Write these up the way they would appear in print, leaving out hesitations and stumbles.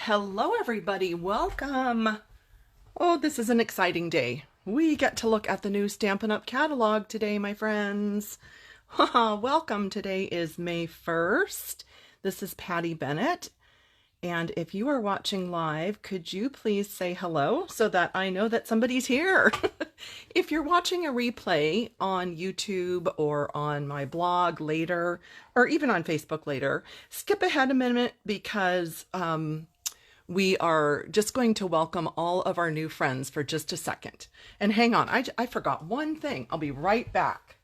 Hello everybody, welcome. Oh, this is an exciting day. We get to look at the new Stampin' Up! Catalog today, my friends. Welcome, today is May 1st. This is Patty Bennett. And if you are watching live, could you please say hello so that I know that somebody's here? If you're watching a replay on YouTube or on my blog later, or even on Facebook later, skip ahead a minute because we are just going to welcome all of our new friends for just a second. And hang on, I forgot one thing. I'll be right back.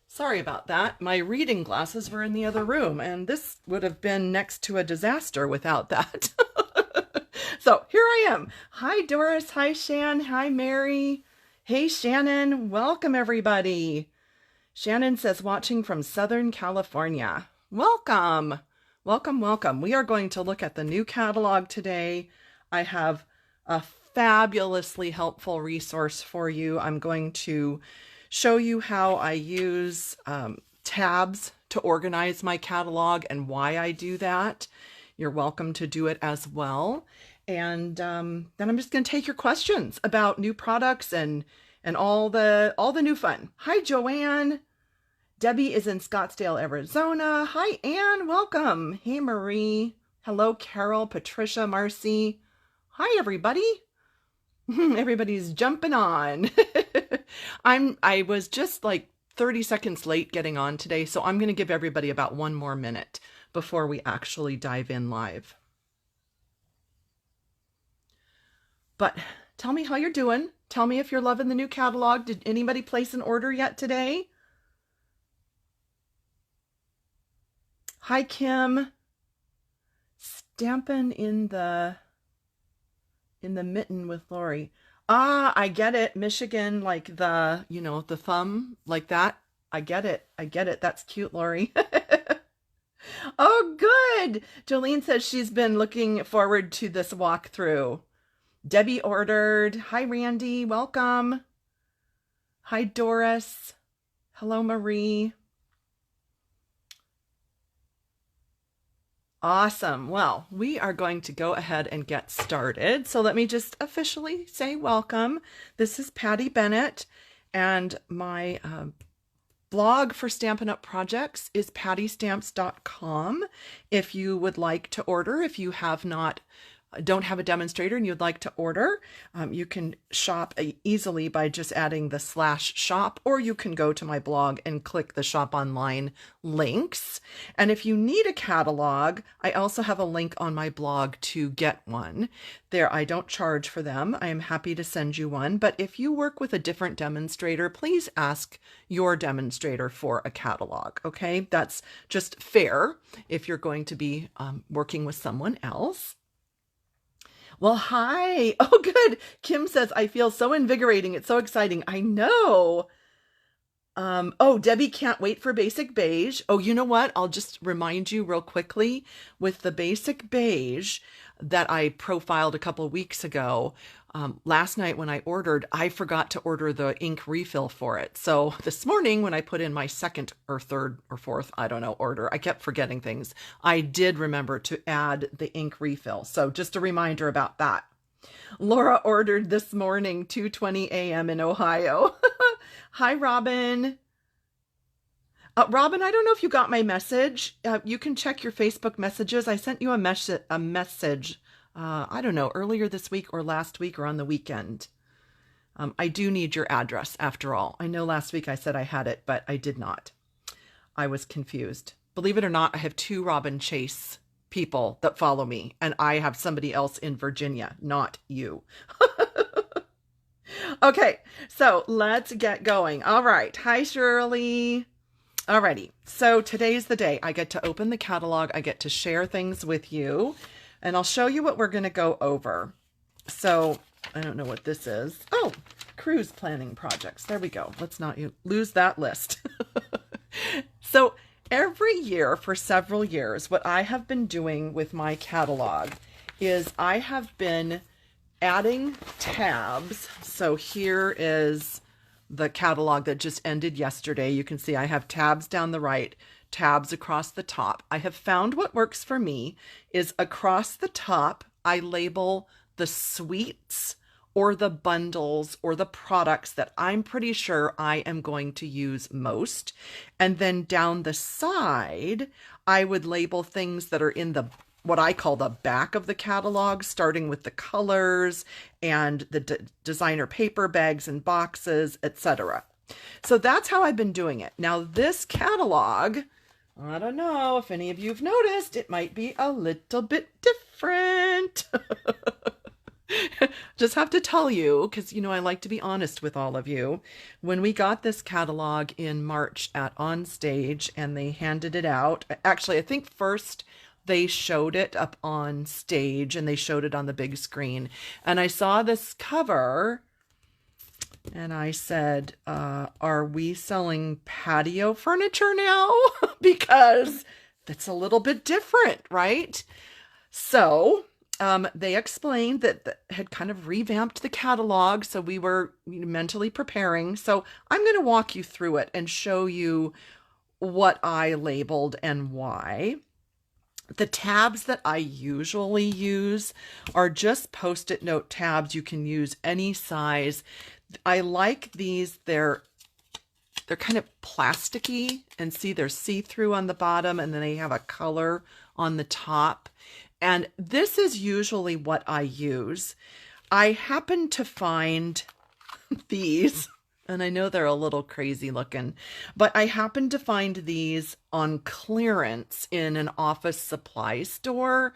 Sorry about that. My reading glasses were in the other room, and this would have been next to a disaster without that. So here I am. Hi, Doris. Hi, Shan. Hi, Mary. Hey, Shannon. Welcome, everybody. Shannon says, watching from Southern California. Welcome. Welcome, welcome. We are going to look at the new catalog today. I have a fabulously helpful resource for you. I'm going to show you how I use tabs to organize my catalog and why I do that. You're welcome to do it as well. And then I'm just going to take your questions about new products and all the new fun. Hi, Joanne. Debbie is in Scottsdale, Arizona. Hi, Anne. Welcome. Hey, Marie. Hello, Carol, Patricia, Marcy. Hi, everybody. Everybody's jumping on. I was just like 30 seconds late getting on today, so I'm going to give everybody about one more minute before we actually dive in live. But tell me how you're doing. Tell me if you're loving the new catalog. Did anybody place an order yet today? Hi, Kim. Stampin' in the mitten with Lori. Ah, I get it. Michigan, like the, the thumb, like that. I get it. I get it. That's cute, Lori. Oh, good. Jolene says she's been looking forward to this walkthrough. Debbie ordered. Hi, Randy. Welcome. Hi, Doris. Hello, Marie. Awesome. Well, we are going to go ahead and get started. So let me just officially say welcome. This is Patty Bennett, and my blog for Stampin' Up! Projects is pattystamps.com. If you would like to order, if you don't have a demonstrator and you'd like to order, you can shop easily by just adding the /shop, or you can go to my blog and click the shop online links. And if you need a catalog, I also have a link on my blog to get one. There, I don't charge for them. I am happy to send you one. But if you work with a different demonstrator, please ask your demonstrator for a catalog. Okay, that's just fair if you're going to be working with someone else. Well, hi. Oh, good. Kim says, I feel so invigorating. It's so exciting. I know. Oh, Debbie can't wait for Basic Beige. Oh, you know what? I'll just remind you real quickly with the Basic Beige that I profiled a couple weeks ago. Last night when I ordered, I forgot to order the ink refill for it. So this morning when I put in my second or third or fourth, I don't know, order, I kept forgetting things. I did remember to add the ink refill. So just a reminder about that. Laura ordered this morning, 2:20 a.m. in Ohio. Hi, Robin. Robin, I don't know if you got my message. You can check your Facebook messages. I sent you a message. I don't know, earlier this week or last week or on the weekend. I do need your address after all. I know last week I said I had it, but I did not. I was confused. Believe it or not, I have 2 Robin Chase people that follow me, and I have somebody else in Virginia, not you. Okay, so let's get going. All right. Hi, Shirley. Alrighty. So today's the day. I get to open the catalog. I get to share things with you. And I'll show you what we're going to go over. So I don't know what this is. Oh, cruise planning projects. There we go. Let's not lose that list. So every year for several years, what I have been doing with my catalog is I have been adding tabs. So here is the catalog that just ended yesterday. You can see I have tabs down the right, tabs across the top. I have found what works for me is across the top, I label the suites or the bundles or the products that I'm pretty sure I am going to use most. And then down the side, I would label things that are in the what I call the back of the catalog, starting with the colors and the designer paper bags and boxes, etc. So that's how I've been doing it. Now this catalog, I don't know if any of you have noticed, it might be a little bit different. Just have to tell you, because you know I like to be honest with all of you. When we got this catalog in March at Onstage and they handed it out, actually I think first they showed it up on stage and they showed it on the big screen. And I saw this cover and I said, are we selling patio furniture now? Because that's a little bit different, right? So they explained that had kind of revamped the catalog. So we were mentally preparing. So I'm going to walk you through it and show you what I labeled and why. The tabs that I usually use are just Post-it note tabs. You can use any size. I like these. They're kind of plasticky, and see they're see-through on the bottom and then they have a color on the top. And this is usually what I use. I happen to find these, and I know they're a little crazy looking, but I happened to find these on clearance in an office supply store.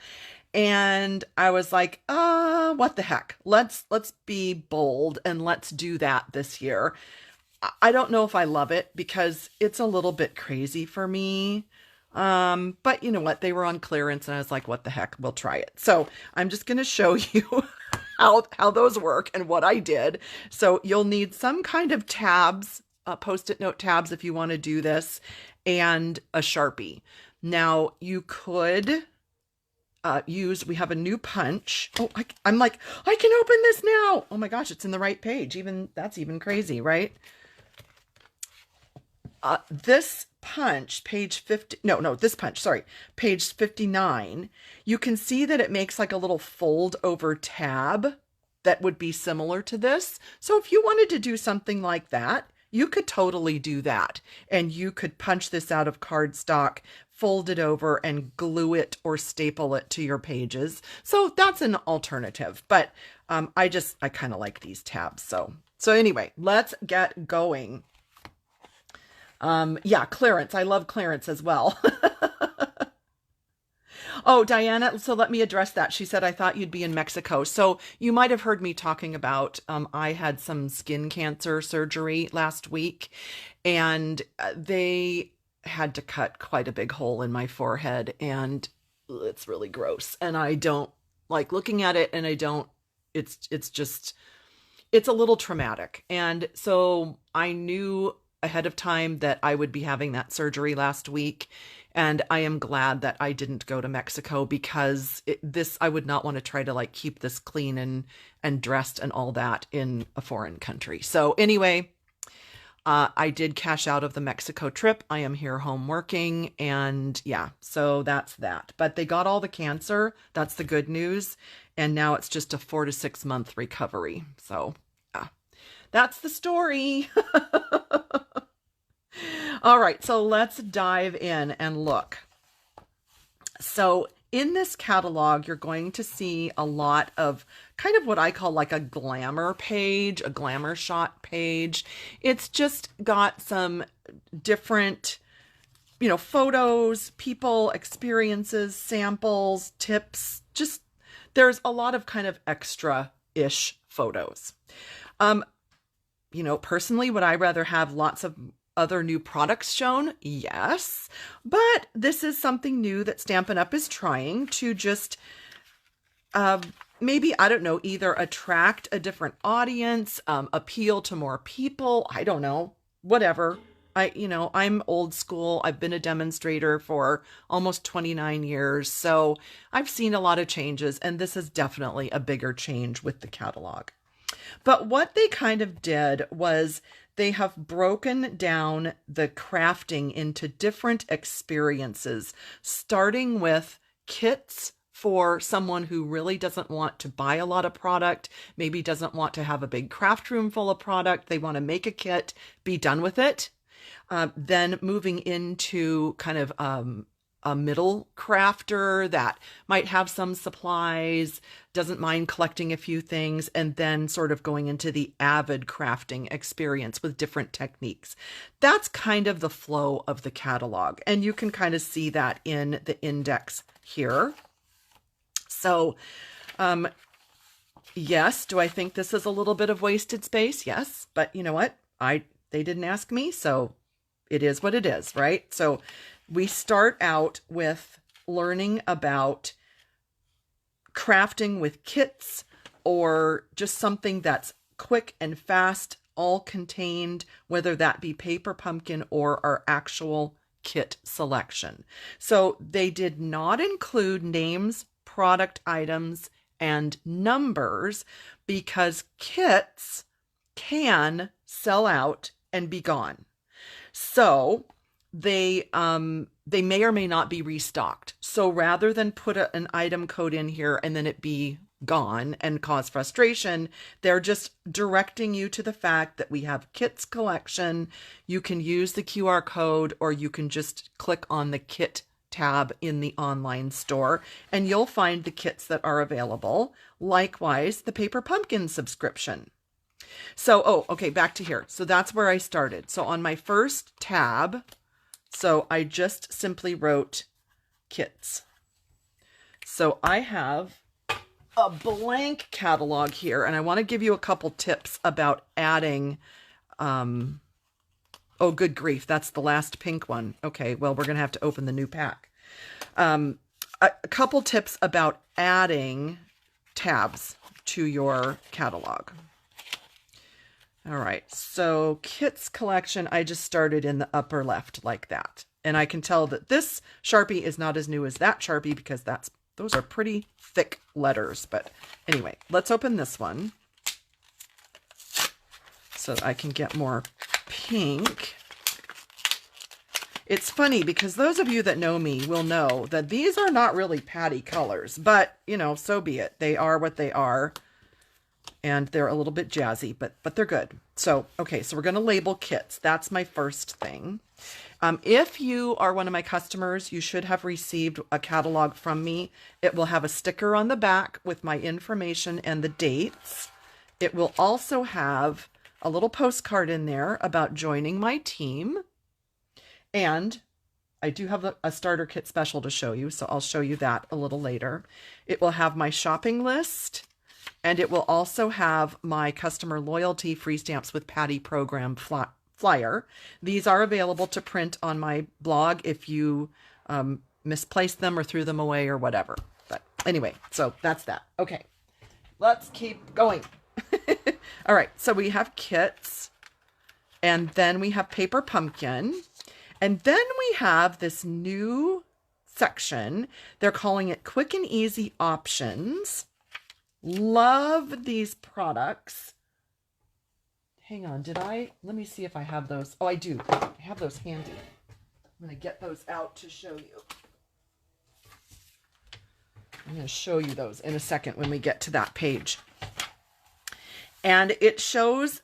And I was like, what the heck? Let's be bold and let's do that this year. I don't know if I love it because it's a little bit crazy for me. But you know what? They were on clearance and I was like, what the heck? We'll try it. So I'm just going to show you how those work and what I did. So you'll need some kind of tabs, Post-it note tabs if you want to do this, and a Sharpie. Now you could we have a new punch. Oh, I'm like, I can open this now. Oh my gosh, it's in the right page. That's even crazy, right? This punch, page 50, this punch, sorry, page 59, you can see that it makes like a little fold over tab that would be similar to this. So if you wanted to do something like that, you could totally do that. And you could punch this out of cardstock, fold it over and glue it or staple it to your pages. So that's an alternative, but I kind of like these tabs. So anyway, let's get going. Yeah, clearance. I love clearance as well. Oh, Diana, so let me address that. She said, I thought you'd be in Mexico. So you might have heard me talking about, I had some skin cancer surgery last week, and they had to cut quite a big hole in my forehead, and it's really gross. And I don't like looking at it, and it's a little traumatic. And so I knew ahead of time that I would be having that surgery last week. And I am glad that I didn't go to Mexico, because I would not want to try to like keep this clean and dressed and all that in a foreign country. So anyway, I did cash out of the Mexico trip. I am here home working, and yeah, so that's that. But they got all the cancer. That's the good news. And now it's just a 4 to 6 month recovery. So yeah, that's the story. All right, so let's dive in and look. So in this catalog, you're going to see a lot of kind of what I call like a glamour page, a glamour shot page. It's just got some different, photos, people, experiences, samples, tips. Just there's a lot of kind of extra-ish photos. Personally, would I rather have lots of other new products shown? Yes, but this is something new that Stampin' Up! Is trying to just maybe, I don't know, either attract a different audience, appeal to more people. I don't know, whatever. I'm old school. I've been a demonstrator for almost 29 years, so I've seen a lot of changes, and this is definitely a bigger change with the catalog. But what they kind of did was they have broken down the crafting into different experiences, starting with kits for someone who really doesn't want to buy a lot of product, maybe doesn't want to have a big craft room full of product. They want to make a kit, be done with it. Then moving into kind of a middle crafter that might have some supplies, doesn't mind collecting a few things, and then sort of going into the avid crafting experience with different techniques. That's kind of the flow of the catalog, and you can kind of see that in the index here. So, yes, do I think this is a little bit of wasted space? Yes, but you know what? They didn't ask me, so it is what it is, right? So we start out with learning about crafting with kits, or just something that's quick and fast, all contained, whether that be paper pumpkin or our actual kit selection. So they did not include names, product items, and numbers, because kits can sell out and be gone. So they may or may not be restocked. So rather than put an item code in here and then it be gone and cause frustration, they're just directing you to the fact that we have kits collection. You can use the QR code, or you can just click on the kit tab in the online store and you'll find the kits that are available. Likewise, the paper pumpkin subscription. So, okay, back to here. So that's where I started. So on my first tab, so I just simply wrote kits. So I have a blank catalog here, and I want to give you a couple tips about adding, oh, good grief, that's the last pink one. Okay, well, we're going to have to open the new pack. A couple tips about adding tabs to your catalog. All right, so kits collection, I just started in the upper left like that. And I can tell that this Sharpie is not as new as that Sharpie, because those are pretty thick letters. But anyway, let's open this one so I can get more pink. It's funny because those of you that know me will know that these are not really Patty colors, but you know, so be it. They are what they are. And they're a little bit jazzy, but they're good. So, okay, so we're going to label kits. That's my first thing. If you are one of my customers, you should have received a catalog from me. It will have a sticker on the back with my information and the dates. It will also have a little postcard in there about joining my team. And I do have a starter kit special to show you, so I'll show you that a little later. It will have my shopping list. And it will also have my customer loyalty free stamps with Patty program flyer. These are available to print on my blog if you misplaced them or threw them away or whatever. But anyway, so that's that. Okay, let's keep going. All right, so we have kits, and then we have paper pumpkin, and then we have this new section. They're calling it quick and easy options. Love these products. Hang on, let me see if I have those. Oh, I do. I have those handy. I'm going to get those out to show you. I'm going to show you those in a second when we get to that page. And it shows,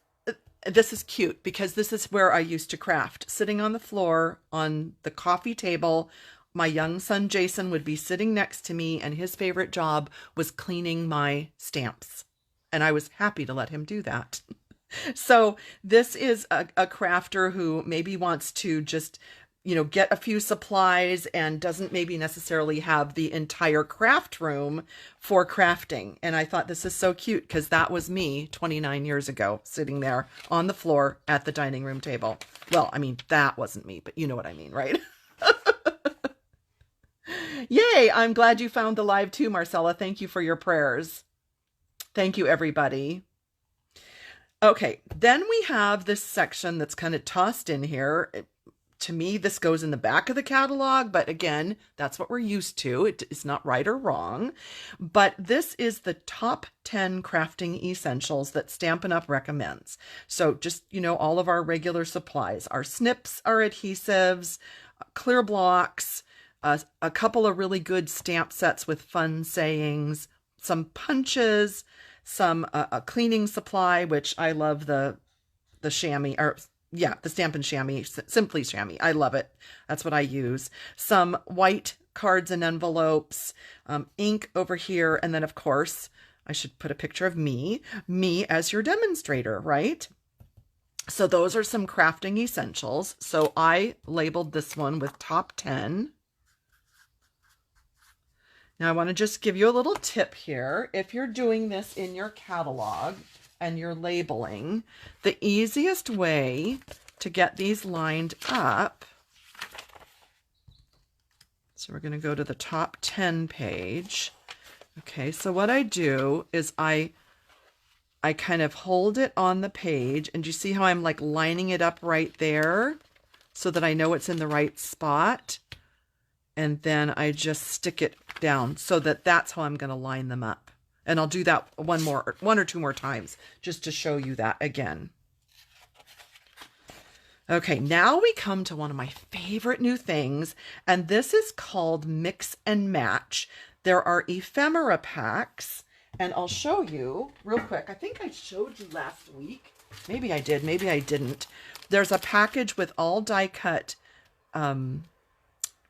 this is cute because this is where I used to craft. Sitting on the floor on the coffee table, my young son Jason would be sitting next to me, and his favorite job was cleaning my stamps. And I was happy to let him do that. So this is a crafter who maybe wants to just, you know, get a few supplies and doesn't maybe necessarily have the entire craft room for crafting. And I thought this is so cute because that was me 29 years ago, sitting there on the floor at the dining room table. Well, I mean, that wasn't me, but you know what I mean, right? Yay! I'm glad you found the live too, Marcella. Thank you for your prayers. Thank you, everybody. Okay, then we have this section that's kind of tossed in here. To me, this goes in the back of the catalog, but again, that's what we're used to. It's not right or wrong. But this is the top 10 crafting essentials that Stampin' Up! Recommends. So just, all of our regular supplies, our snips, our adhesives, clear blocks, a couple of really good stamp sets with fun sayings, some punches, some a cleaning supply, which I love the chamois, or yeah, the Stampin' Chamois, Simply Chamois. I love it. That's what I use. Some white cards and envelopes, ink over here, and then of course, I should put a picture of me as your demonstrator, right? So those are some crafting essentials. So I labeled this one with top 10. Now I want to just give you a little tip here. If you're doing this in your catalog and you're labeling, the easiest way to get these lined up, so we're going to go to the top 10 page. Okay, so what I do is I kind of hold it on the page, and you see how I'm like lining it up right there so that I know it's in the right spot, and then I just stick it down so that that's how I'm going to line them up. And I'll do that one or two more times just to show you that again. Okay, now we come to one of my favorite new things, and this is called Mix and Match. There are ephemera packs, and I'll show you real quick. I think I showed you last week. Maybe I did, maybe I didn't. There's a package with all die cut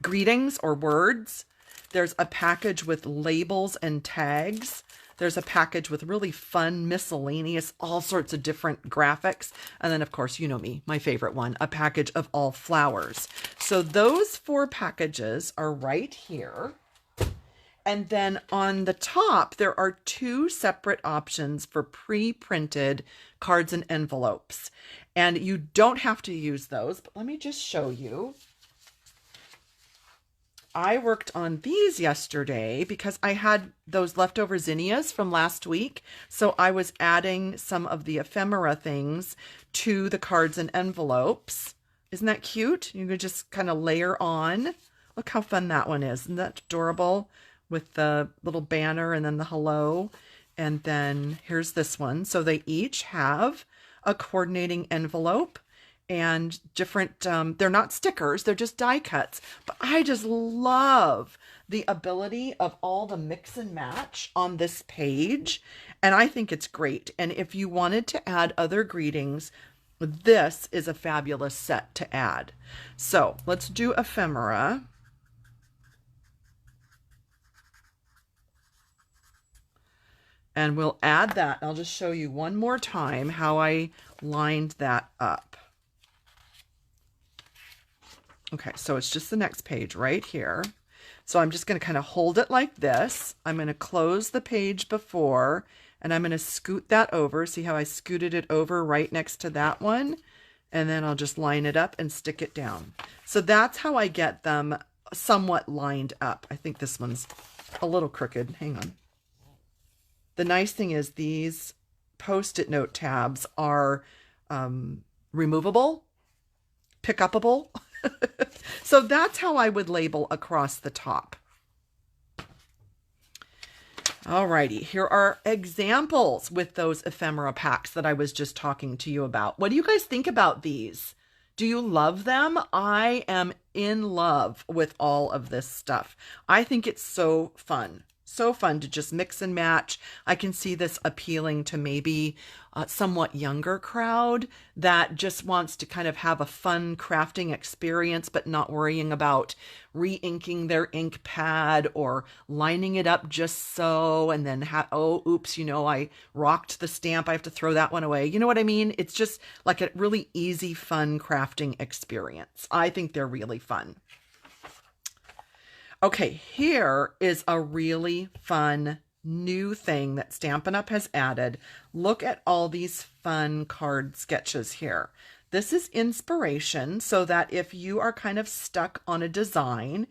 greetings or words. There's a package with labels and tags. There's a package with really fun, miscellaneous, all sorts of different graphics. And then, of course, you know me, my favorite one, a package of all flowers. So those 4 packages are right here. And then on the top, there are 2 separate options for pre-printed cards and envelopes. And you don't have to use those, but let me just show you. I worked on these yesterday because I had those leftover zinnias from last week. So I was adding some of the ephemera things to the cards and envelopes. Isn't that cute? You could just kind of layer on. Look how fun that one is. Isn't that adorable? With the little banner and then the hello. And then here's this one. So they each have a coordinating envelope. And different, they're not stickers, they're just die cuts. But I just love the ability of all the mix and match on this page. And I think it's great. And if you wanted to add other greetings, this is a fabulous set to add. So let's do ephemera. And we'll add that. I'll just show you one more time how I lined that up. Okay, so it's just the next page right here. So I'm just going to kind of hold it like this. I'm going to close the page before, and I'm going to scoot that over. See how I scooted it over right next to that one? And then I'll just line it up and stick it down. So that's how I get them somewhat lined up. I think this one's a little crooked. Hang on. The nice thing is these Post-it note tabs are removable, pick-upable. So that's how I would label across the top. Alrighty, here are examples with those ephemera packs that I was just talking to you about. What do you guys think about these? Do you love them? I am in love with all of this stuff. I think it's so fun. So fun to just mix and match. I can see this appealing to maybe a somewhat younger crowd that just wants to kind of have a fun crafting experience, but not worrying about re-inking their ink pad or lining it up just so, and then, oh, oops, I rocked the stamp. I have to throw that one away. You know what I mean? It's just like a really easy, fun crafting experience. I think they're really fun. Okay, here is a really fun new thing that Stampin' Up! Has added. Look at all these fun card sketches here. This is inspiration so that if you are kind of stuck on a design,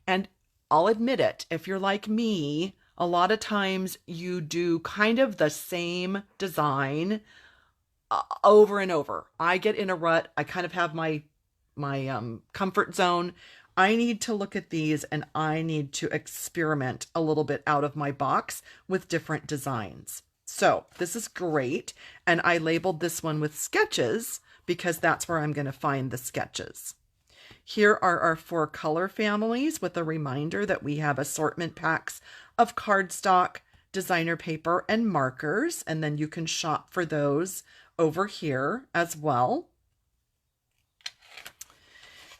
and I'll admit it, if you're like me, a lot of times you do kind of the same design over and over. I get in a rut. I kind of have my comfort zone. I need to look at these and I need to experiment a little bit out of my box with different designs. So this is great. And I labeled this one with sketches because that's where I'm going to find the sketches. Here are our 4 color families with a reminder that we have assortment packs of cardstock, designer paper, and markers. And then you can shop for those over here as well.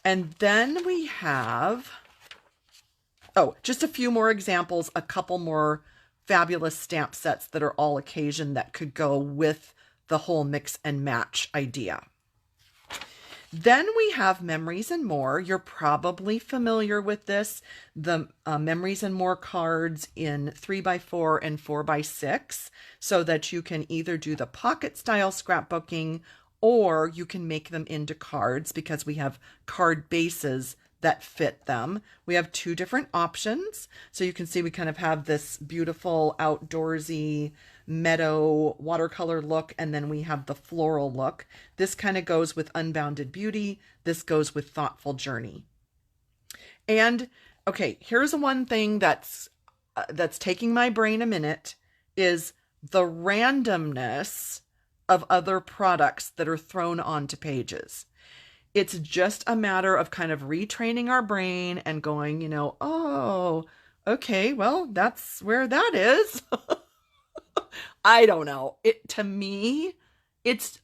And then we have, just a few more examples, a couple more fabulous stamp sets that are all occasion that could go with the whole mix and match idea. Then we have Memories and More. You're probably familiar with this, the Memories and More cards in 3x4 and 4x6, so that you can either do the pocket style scrapbooking or you can make them into cards because we have card bases that fit them. We have 2 different options. So you can see we kind of have this beautiful outdoorsy meadow watercolor look, and then we have the floral look. This kind of goes with Unbounded Beauty. This goes with Thoughtful Journey. And okay, here's one thing that's taking my brain a minute is the randomness of other products that are thrown onto pages. It's just a matter of kind of retraining our brain and going, oh, okay, well, that's where that is. I don't know. To me, it's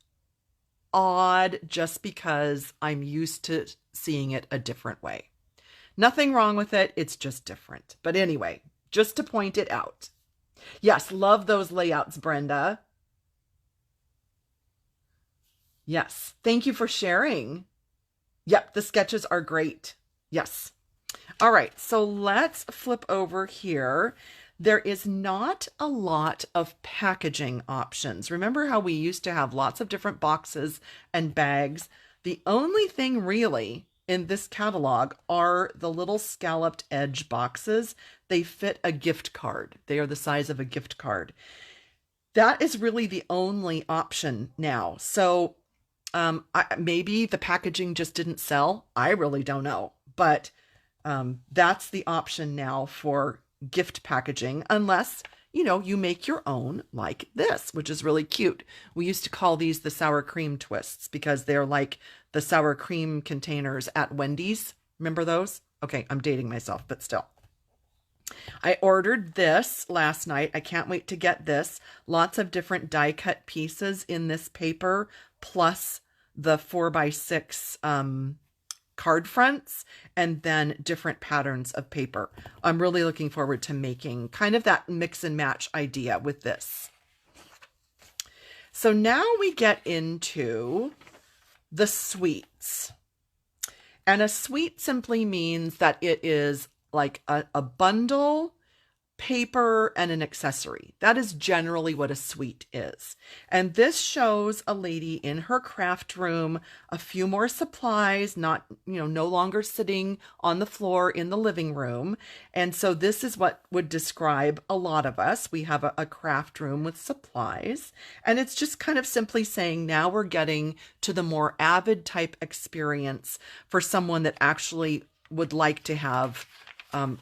odd just because I'm used to seeing it a different way. Nothing wrong with it. It's just different. But anyway, just to point it out. Yes, love those layouts, Brenda. Yes, thank you for sharing. Yep, the sketches are great. Yes. All right, so let's flip over here. There is not a lot of packaging options. Remember how we used to have lots of different boxes and bags? The only thing really in this catalog are the little scalloped edge boxes. They fit a gift card. They are the size of a gift card. That is really the only option now. So maybe the packaging just didn't sell. I really don't know. But that's the option now for gift packaging, unless, you make your own like this, which is really cute. We used to call these the sour cream twists because they're like the sour cream containers at Wendy's. Remember those? Okay, I'm dating myself, but still. I ordered this last night. I can't wait to get this. Lots of different die cut pieces in this paper, plus the 4x6 card fronts, and then different patterns of paper. I'm really looking forward to making kind of that mix and match idea with this. So now we get into the suites. And a suite simply means that it is like a bundle, paper, and an accessory. That is generally what a suite is. And this shows a lady in her craft room, a few more supplies, no longer sitting on the floor in the living room. And so this is what would describe a lot of us. We have a craft room with supplies, and it's just kind of simply saying now we're getting to the more avid type experience for someone that actually would like to have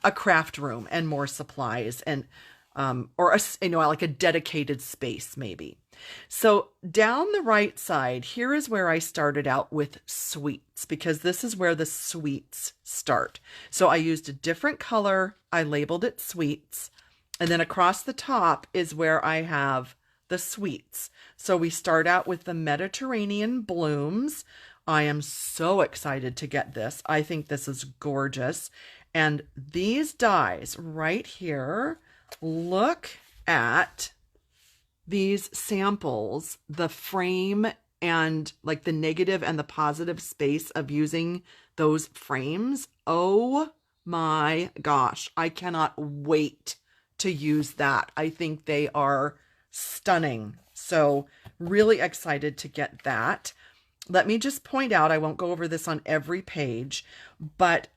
a craft room and more supplies, and or like a dedicated space maybe. So down the right side, here is where I started out with suites, because this is where the suites start. So I used a different color. I labeled it suites. And then across the top is where I have the suites. So we start out with the Mediterranean blooms. I am so excited to get this. I think this is gorgeous. And these dies right here, look at these samples, the frame and like the negative and the positive space of using those frames. Oh my gosh, I cannot wait to use that. I think they are stunning. So really excited to get that. Let me just point out, I won't go over this on every page, but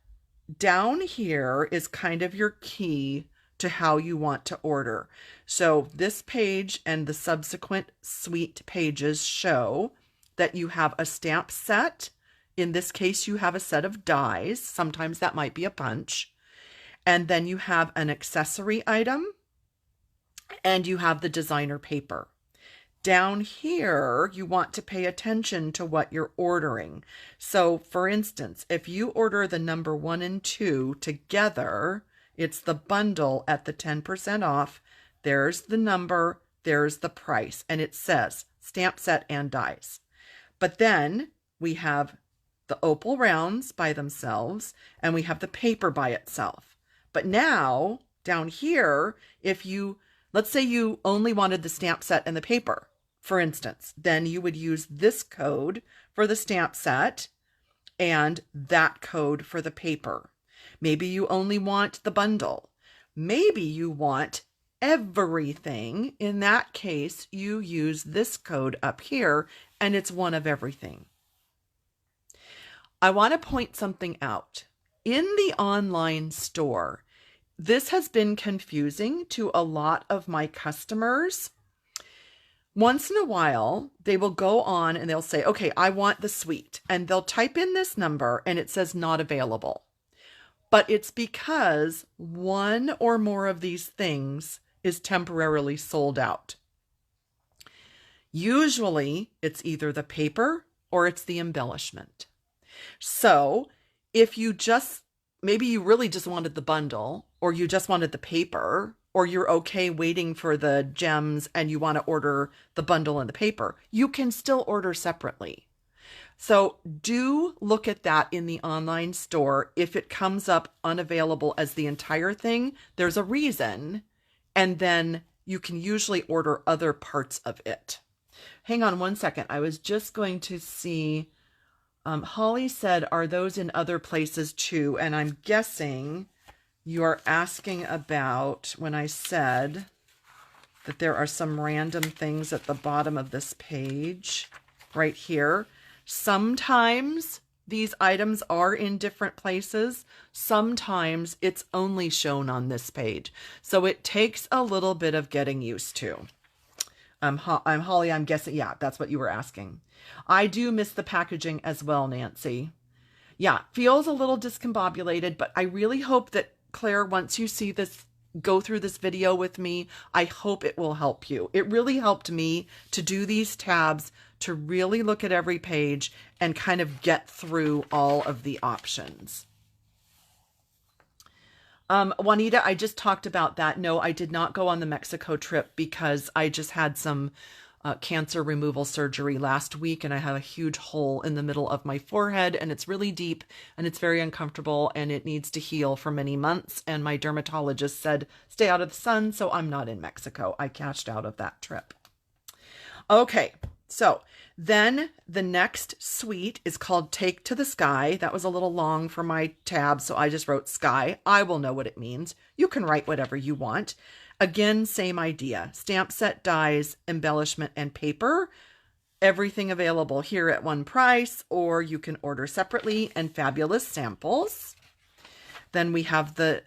down here is kind of your key to how you want to order. So this page and the subsequent suite pages show that you have a stamp set In this case, you have a set of dies. Sometimes that might be a punch. And then you have an accessory item, and you have the designer paper. Down here, you want to pay attention to what you're ordering. So for instance, if you order the number 1 and 2 together, it's the bundle at the 10% off. There's the number, there's the price, and it says stamp set and dies. But then we have the opal rounds by themselves, and we have the paper by itself. But now, down here, let's say you only wanted the stamp set and the paper, for instance, then you would use this code for the stamp set and that code for the paper. Maybe you only want the bundle. Maybe you want everything. In that case, you use this code up here, and it's one of everything. I want to point something out. In the online store, this has been confusing to a lot of my customers. Once in a while, they will go on and they'll say, okay, I want the suite. And they'll type in this number and it says not available. But it's because one or more of these things is temporarily sold out. Usually, it's either the paper or it's the embellishment. So if maybe you really just wanted the bundle, or you just wanted the paper, or you're okay waiting for the gems and you want to order the bundle and the paper, you can still order separately. So do look at that in the online store. If it comes up unavailable as the entire thing, there's a reason, and then you can usually order other parts of it. Hang on one second. I was just going to see, Holly said, are those in other places too? And I'm guessing you are asking about when I said that there are some random things at the bottom of this page right here. Sometimes these items are in different places. Sometimes it's only shown on this page. So it takes a little bit of getting used to. I'm Holly, I'm guessing, yeah, that's what you were asking. I do miss the packaging as well, Nancy. Yeah, feels a little discombobulated, but I really hope that, Claire, once you see this, go through this video with me, I hope it will help you. It really helped me to do these tabs, to really look at every page and kind of get through all of the options. Juanita, I just talked about that. No, I did not go on the Mexico trip because I just had some cancer removal surgery last week, and I have a huge hole in the middle of my forehead, and it's really deep and it's very uncomfortable and it needs to heal for many months. And my dermatologist said, stay out of the sun. So I'm not in Mexico. I cashed out of that trip. Okay. So then the next suite is called Take to the Sky. That was a little long for my tab, so I just wrote sky. I will know what it means. You can write whatever you want. Again, same idea. Stamp set, dies, embellishment, and paper. Everything available here at one price, or you can order separately, and fabulous samples. Then we have the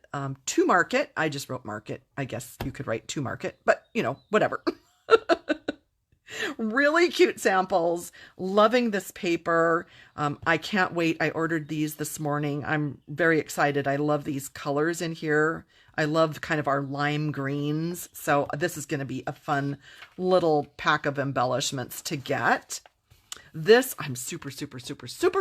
to market. I just wrote market. I guess you could write to market, but you know, whatever. Really cute samples. Loving this paper. I can't wait. I ordered these this morning. I'm very excited. I love these colors in here. I love kind of our lime greens. So this is going to be a fun little pack of embellishments to get. This I'm super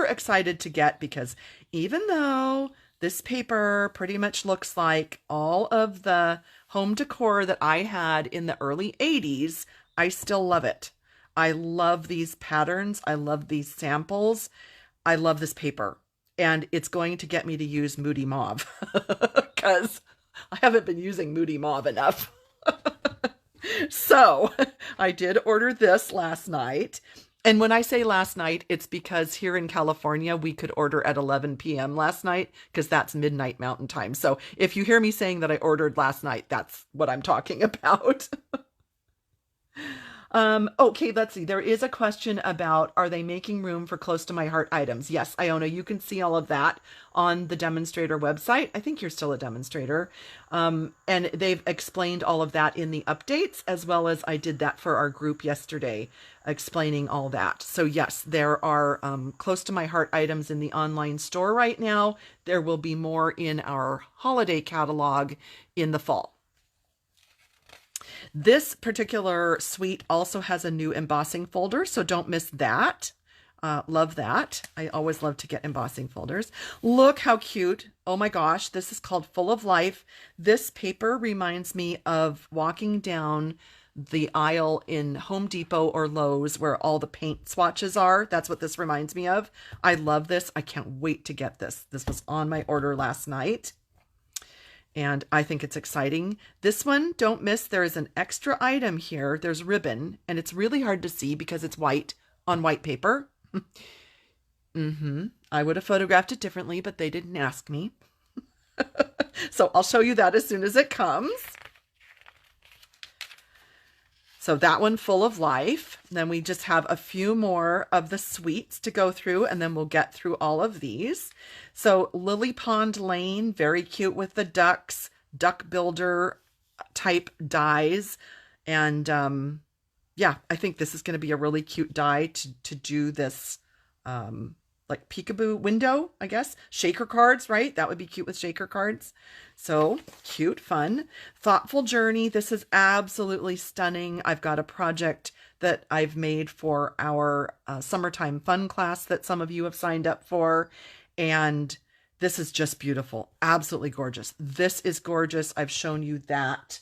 excited to get, because even though this paper pretty much looks like all of the home decor that I had in the early 80s, I still love it. I love these patterns. I love these samples. I love this paper. And it's going to get me to use Moody Mauve because I haven't been using Moody Mauve enough. So I did order this last night. And when I say last night, it's because here in California, we could order at 11 p.m. last night because that's midnight Mountain Time. So if you hear me saying that I ordered last night, that's what I'm talking about. Okay, let's see. There is a question about, are they making room for close to my heart items? Yes, Iona, you can see all of that on the demonstrator website. I think you're still a demonstrator. And they've explained all of that in the updates, as well as I did that for our group yesterday, explaining all that. So yes, there are close to my heart items in the online store right now. There will be more in our holiday catalog in the fall. This particular suite also has a new embossing folder, so don't miss that. Love that. I always love to get embossing folders. Look how cute. Oh my gosh, this is called Full of Life. This paper reminds me of walking down the aisle in Home Depot or Lowe's where all the paint swatches are. That's what this reminds me of. I love this. I can't wait to get this. This was on my order last night, and I think it's exciting. This one, don't miss, there is an extra item here. There's ribbon, and it's really hard to see because it's white on white paper. I would have photographed it differently, but they didn't ask me. So I'll show you that as soon as it comes. So that one, Full of Life. Then we just have a few more of the suites to go through, and then we'll get through all of these. So Lily Pond Lane, very cute with the ducks, duck builder type dies. And yeah, I think this is going to be a really cute die to do this like peekaboo window, I guess. Shaker cards, right? That would be cute with shaker cards. So cute, fun. Thoughtful Journey. This is absolutely stunning. I've got a project that I've made for our summertime fun class that some of you have signed up for. And this is just beautiful. Absolutely gorgeous. This is gorgeous. I've shown you that.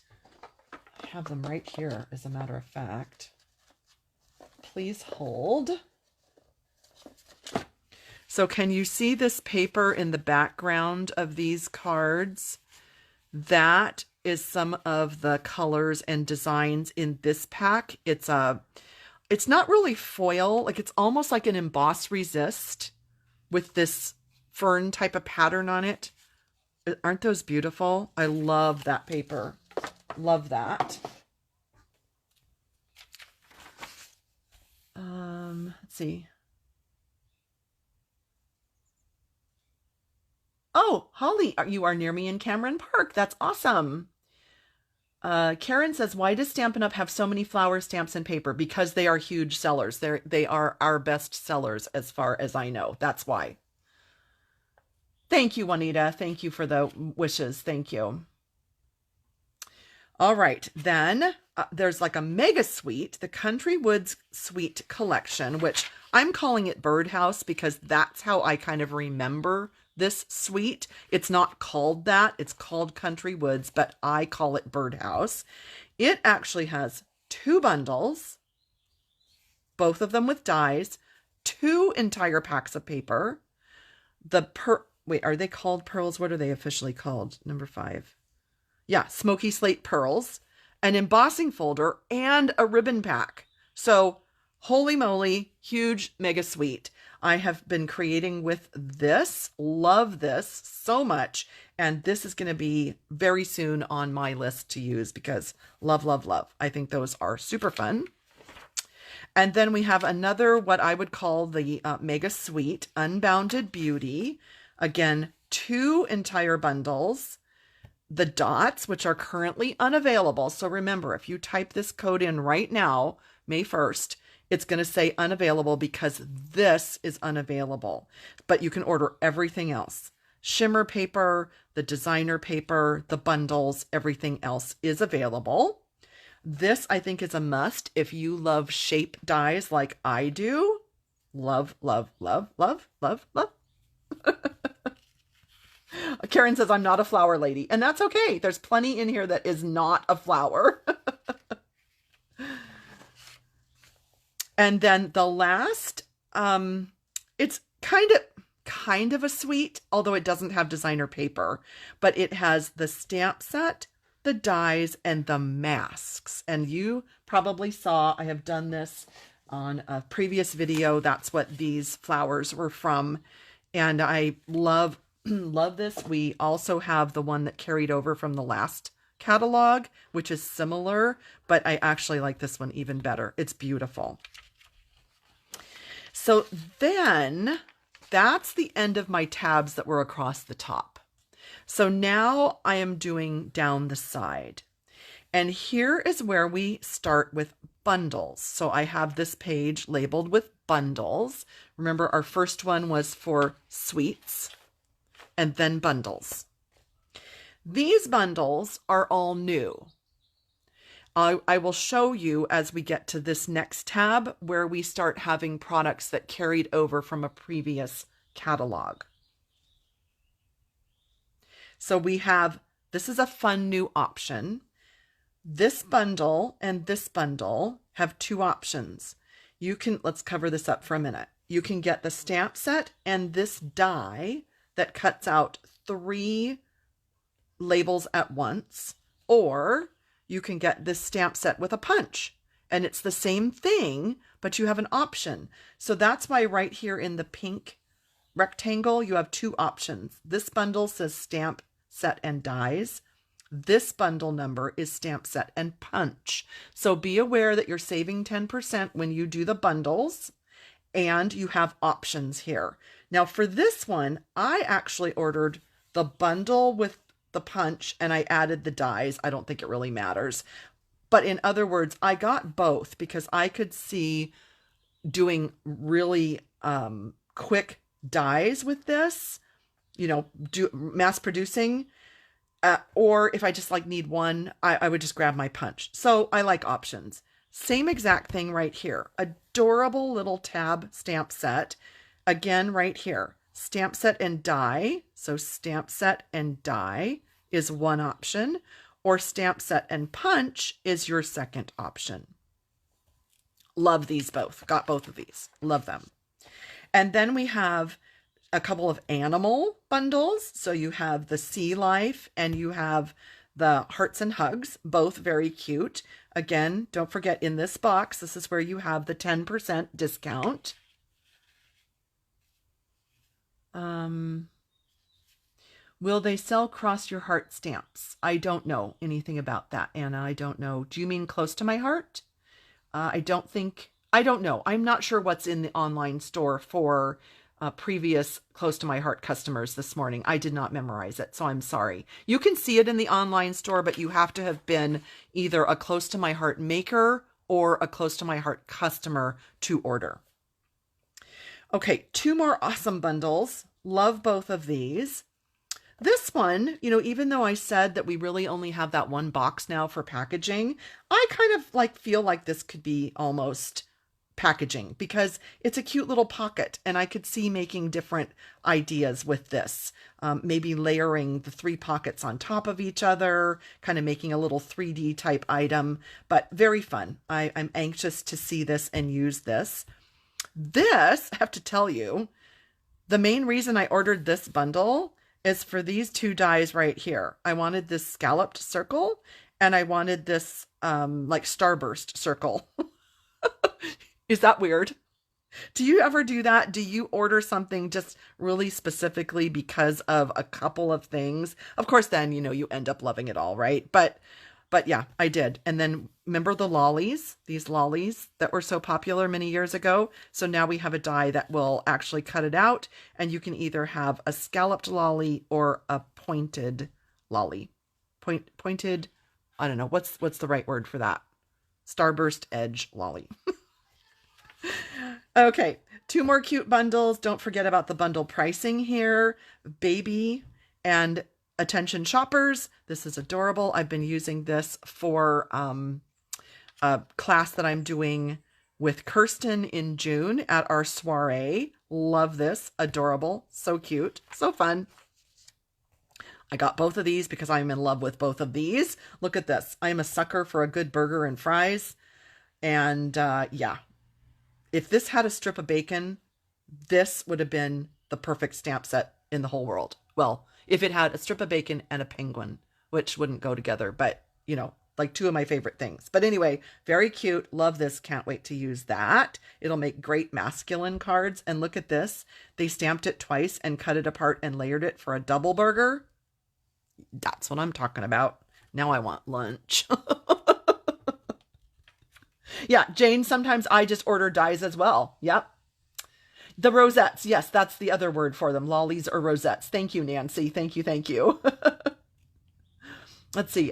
I have them right here, as a matter of fact. Please hold. So can you see this paper in the background of these cards? That is some of the colors and designs in this pack. It's not really foil, like it's almost like an emboss resist with this fern type of pattern on it. Aren't those beautiful? I love that paper. Love that. Let's see. Oh, Holly, you are near me in Cameron Park. That's awesome. Karen says, why does Stampin' Up! Have so many flower stamps and paper? Because they are huge sellers. They are our best sellers as far as I know. That's why. Thank you, Juanita. Thank you for the wishes. Thank you. All right, then there's like a mega suite, the Country Woods Suite Collection, which I'm calling it Birdhouse because that's how I kind of remember this suite. It's not called that. It's called Country Woods, but I call it Birdhouse. It actually has 2 bundles, both of them with dies, 2 entire packs of paper. Wait, are they called pearls? What are they officially called? Number 5. Yeah, smoky slate pearls, an embossing folder, and a ribbon pack. So holy moly, huge mega suite. I have been creating with this, love this so much, and this is going to be very soon on my list to use because love, love, love. I think those are super fun. And then we have another, what I would call the mega suite, Unbounded Beauty. Again, 2 entire bundles. The dots, which are currently unavailable. So remember, if you type this code in right now, May 1st, it's going to say unavailable because this is unavailable. But you can order everything else. Shimmer paper, the designer paper, the bundles, everything else is available. This, I think, is a must if you love shape dies like I do. Love, love, love, love, love, love. Karen says, I'm not a flower lady. And that's okay. There's plenty in here that is not a flower. And then the last, it's kind of a suite, although it doesn't have designer paper, but it has the stamp set, the dies, and the masks. And you probably saw, I have done this on a previous video. That's what these flowers were from. And I love this. We also have the one that carried over from the last catalog, which is similar, but I actually like this one even better. It's beautiful. So then that's the end of my tabs that were across the top. So now I am doing down the side. And here is where we start with bundles. So I have this page labeled with bundles. Remember, our first one was for sweets and then bundles. These bundles are all new. I will show you as we get to this next tab where we start having products that carried over from a previous catalog. So we have, this is a fun new option. This bundle and this bundle have two options. You can, let's cover this up for a minute. You can get the stamp set and this die that cuts out 3 labels at once, or you can get this stamp set with a punch, and it's the same thing, but you have an option. So that's why right here in the pink rectangle, you have 2 options. This bundle says stamp set and dies. This bundle number is stamp set and punch. So be aware that you're saving 10% when you do the bundles, and you have options here. Now for this one, I actually ordered the bundle with the punch and I added the dies. I don't think it really matters. But in other words, I got both because I could see doing really quick dies with this, you know, mass producing. Or if I just like need one, I would just grab my punch. So I like options. Same exact thing right here. Adorable little tab stamp set. Again, right here. Stamp set and die. So stamp set and die is one option, or stamp set and punch is your second option. Love these both. Got both of these. Love them. And then we have a couple of animal bundles. So you have the sea life and you have the hearts and hugs, both very cute. Again, don't forget in this box, this is where you have the 10% discount. Will they sell cross your heart stamps? I don't know anything about that, Anna. I don't know. Do you mean close to my heart? I don't know. I'm not sure what's in the online store for previous close to my heart customers this morning. I did not memorize it, so I'm sorry. You can see it in the online store, but you have to have been either a close to my heart maker or a close to my heart customer to order. Okay, 2 more awesome bundles. Love both of these. This one, you know, even though I said that we really only have that one box now for packaging, I kind of like feel like this could be almost packaging because it's a cute little pocket and I could see making different ideas with this. Maybe layering the 3 pockets on top of each other, kind of making a little 3D type item, but very fun. I'm anxious to see this and use this. This, I have to tell you, the main reason I ordered this bundle is for these 2 dies right here. I wanted this scalloped circle and I wanted this like starburst circle. Is that weird? Do you ever do that? Do you order something just really specifically because of a couple of things? Of course, then, you know, you end up loving it all, right? But yeah, I did. And then remember the lollies, these lollies that were so popular many years ago? So now we have a die that will actually cut it out and you can either have a scalloped lolly or a pointed lolly. Pointed, I don't know, what's the right word for that? Starburst edge lolly. Okay, 2 more cute bundles. Don't forget about the bundle pricing here. Baby and attention shoppers. This is adorable. I've been using this for a class that I'm doing with Kirsten in June at our soiree. Love this. Adorable. So cute. So fun. I got both of these because I'm in love with both of these. Look at this. I'm a sucker for a good burger and fries. And yeah. If this had a strip of bacon, this would have been the perfect stamp set in the whole world. Well, if it had a strip of bacon and a penguin, which wouldn't go together, but, you know, like 2 of my favorite things. But anyway, very cute. Love this. Can't wait to use that. It'll make great masculine cards. And look at this. They stamped it twice and cut it apart and layered it for a double burger. That's what I'm talking about. Now I want lunch. Yeah, Jane, sometimes I just order dies as well. Yep. The rosettes. Yes, that's the other word for them. Lollies or rosettes. Thank you, Nancy. Thank you. Thank you. Let's see.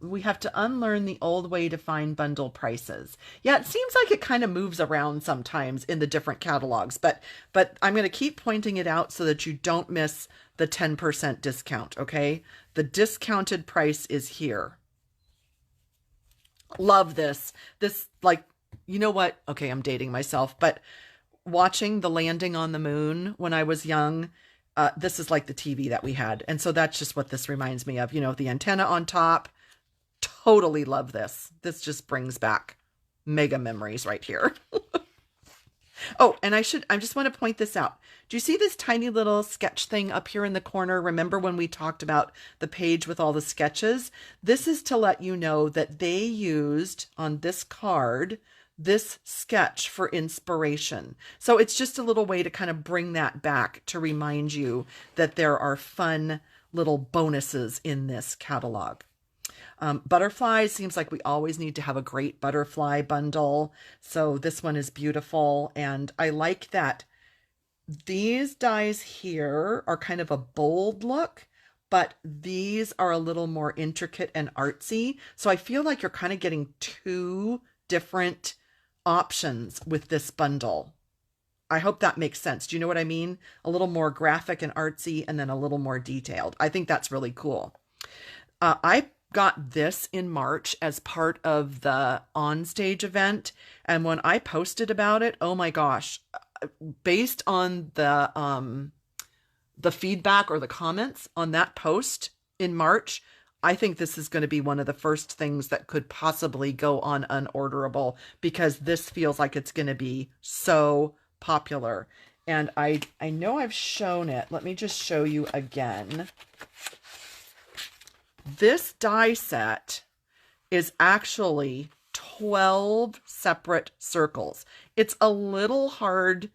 We have to unlearn the old way to find bundle prices. Yeah, it seems like it kind of moves around sometimes in the different catalogs, but I'm going to keep pointing it out so that you don't miss the 10% discount, okay? The discounted price is here. Love this. This, like, you know what? Okay, I'm dating myself, but watching the landing on the moon when I was young, this is like the TV that we had. And so that's just what this reminds me of. You know, the antenna on top. Totally love this. This just brings back mega memories right here. Oh, and I just want to point this out. Do you see this tiny little sketch thing up here in the corner? Remember when we talked about the page with all the sketches? This is to let you know that they used on this card this sketch for inspiration. So it's just a little way to kind of bring that back to remind you that there are fun little bonuses in this catalog. Butterflies, seems like we always need to have a great butterfly bundle. So this one is beautiful. And I like that these dies here are kind of a bold look, but these are a little more intricate and artsy. So I feel like you're kind of getting two different options with this bundle. I hope that makes sense. Do you know what I mean? A little more graphic and artsy and then a little more detailed. I think that's really cool. I got this in March as part of the onstage event. And when I posted about it, oh my gosh, based on the feedback or the comments on that post in March, I think this is going to be one of the first things that could possibly go on unorderable because this feels like it's going to be so popular. And I know I've shown it. Let me just show you again. This die set is actually 12 separate circles. It's a little hard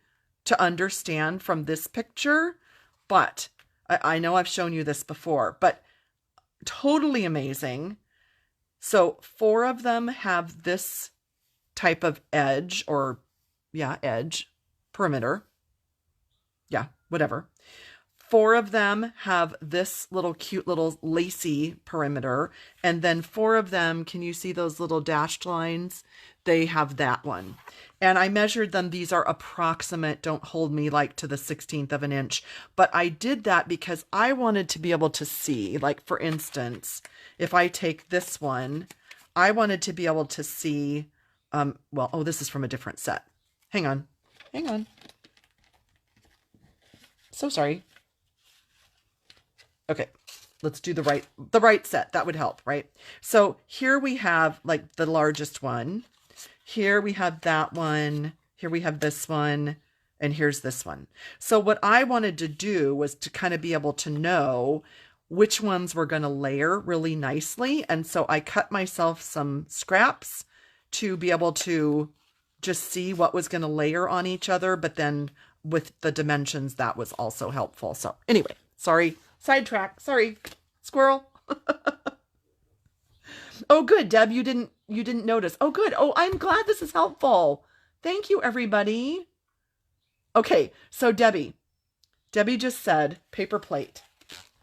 to understand from this picture, but I know I've shown you this before, but totally amazing. So 4 of them have this type of edge or, yeah, edge, perimeter. Yeah, whatever. 4 of them have this little cute little lacy perimeter. And then 4 of them, can you see those little dashed lines? They have that one. And I measured them. These are approximate. Don't hold me like to the 16th of an inch. But I did that because I wanted to be able to see, like for instance, if I take this one, I wanted to be able to see, well, oh, this is from a different set. Hang on. So sorry. Okay, let's do the right set. That would help, right? So here we have like the largest one. Here we have that one. Here we have this one. And here's this one. So what I wanted to do was to kind of be able to know which ones were going to layer really nicely. And so I cut myself some scraps to be able to just see what was going to layer on each other. But then with the dimensions, that was also helpful. So anyway, sorry. Sidetrack. Sorry. Squirrel. Oh, good. Deb, you didn't notice. Oh, good. Oh, I'm glad this is helpful. Thank you, everybody. Okay. So Debbie just said paper plate.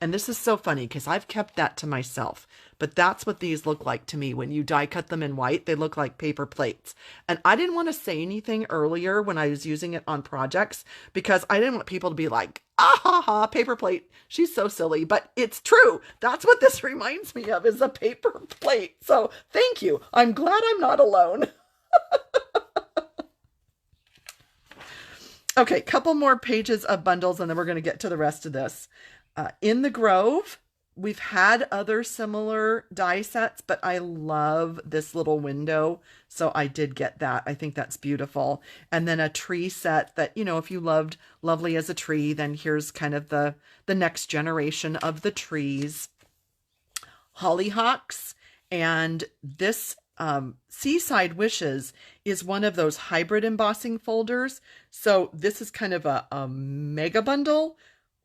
And this is so funny because I've kept that to myself, but that's what these look like to me. When you die cut them in white, they look like paper plates. And I didn't want to say anything earlier when I was using it on projects because I didn't want people to be like, ah ha ha, paper plate. She's so silly, but it's true. That's what this reminds me of, is a paper plate. So thank you. I'm glad I'm not alone. Okay, couple more pages of bundles and then we're going to get to the rest of this. In the Grove, we've had other similar die sets, but I love this little window. So I did get that. I think that's beautiful. And then a tree set that, you know, if you loved Lovely as a Tree, then here's kind of the next generation of the trees. Hollyhocks. And this Seaside Wishes is one of those hybrid embossing folders. So this is kind of a mega bundle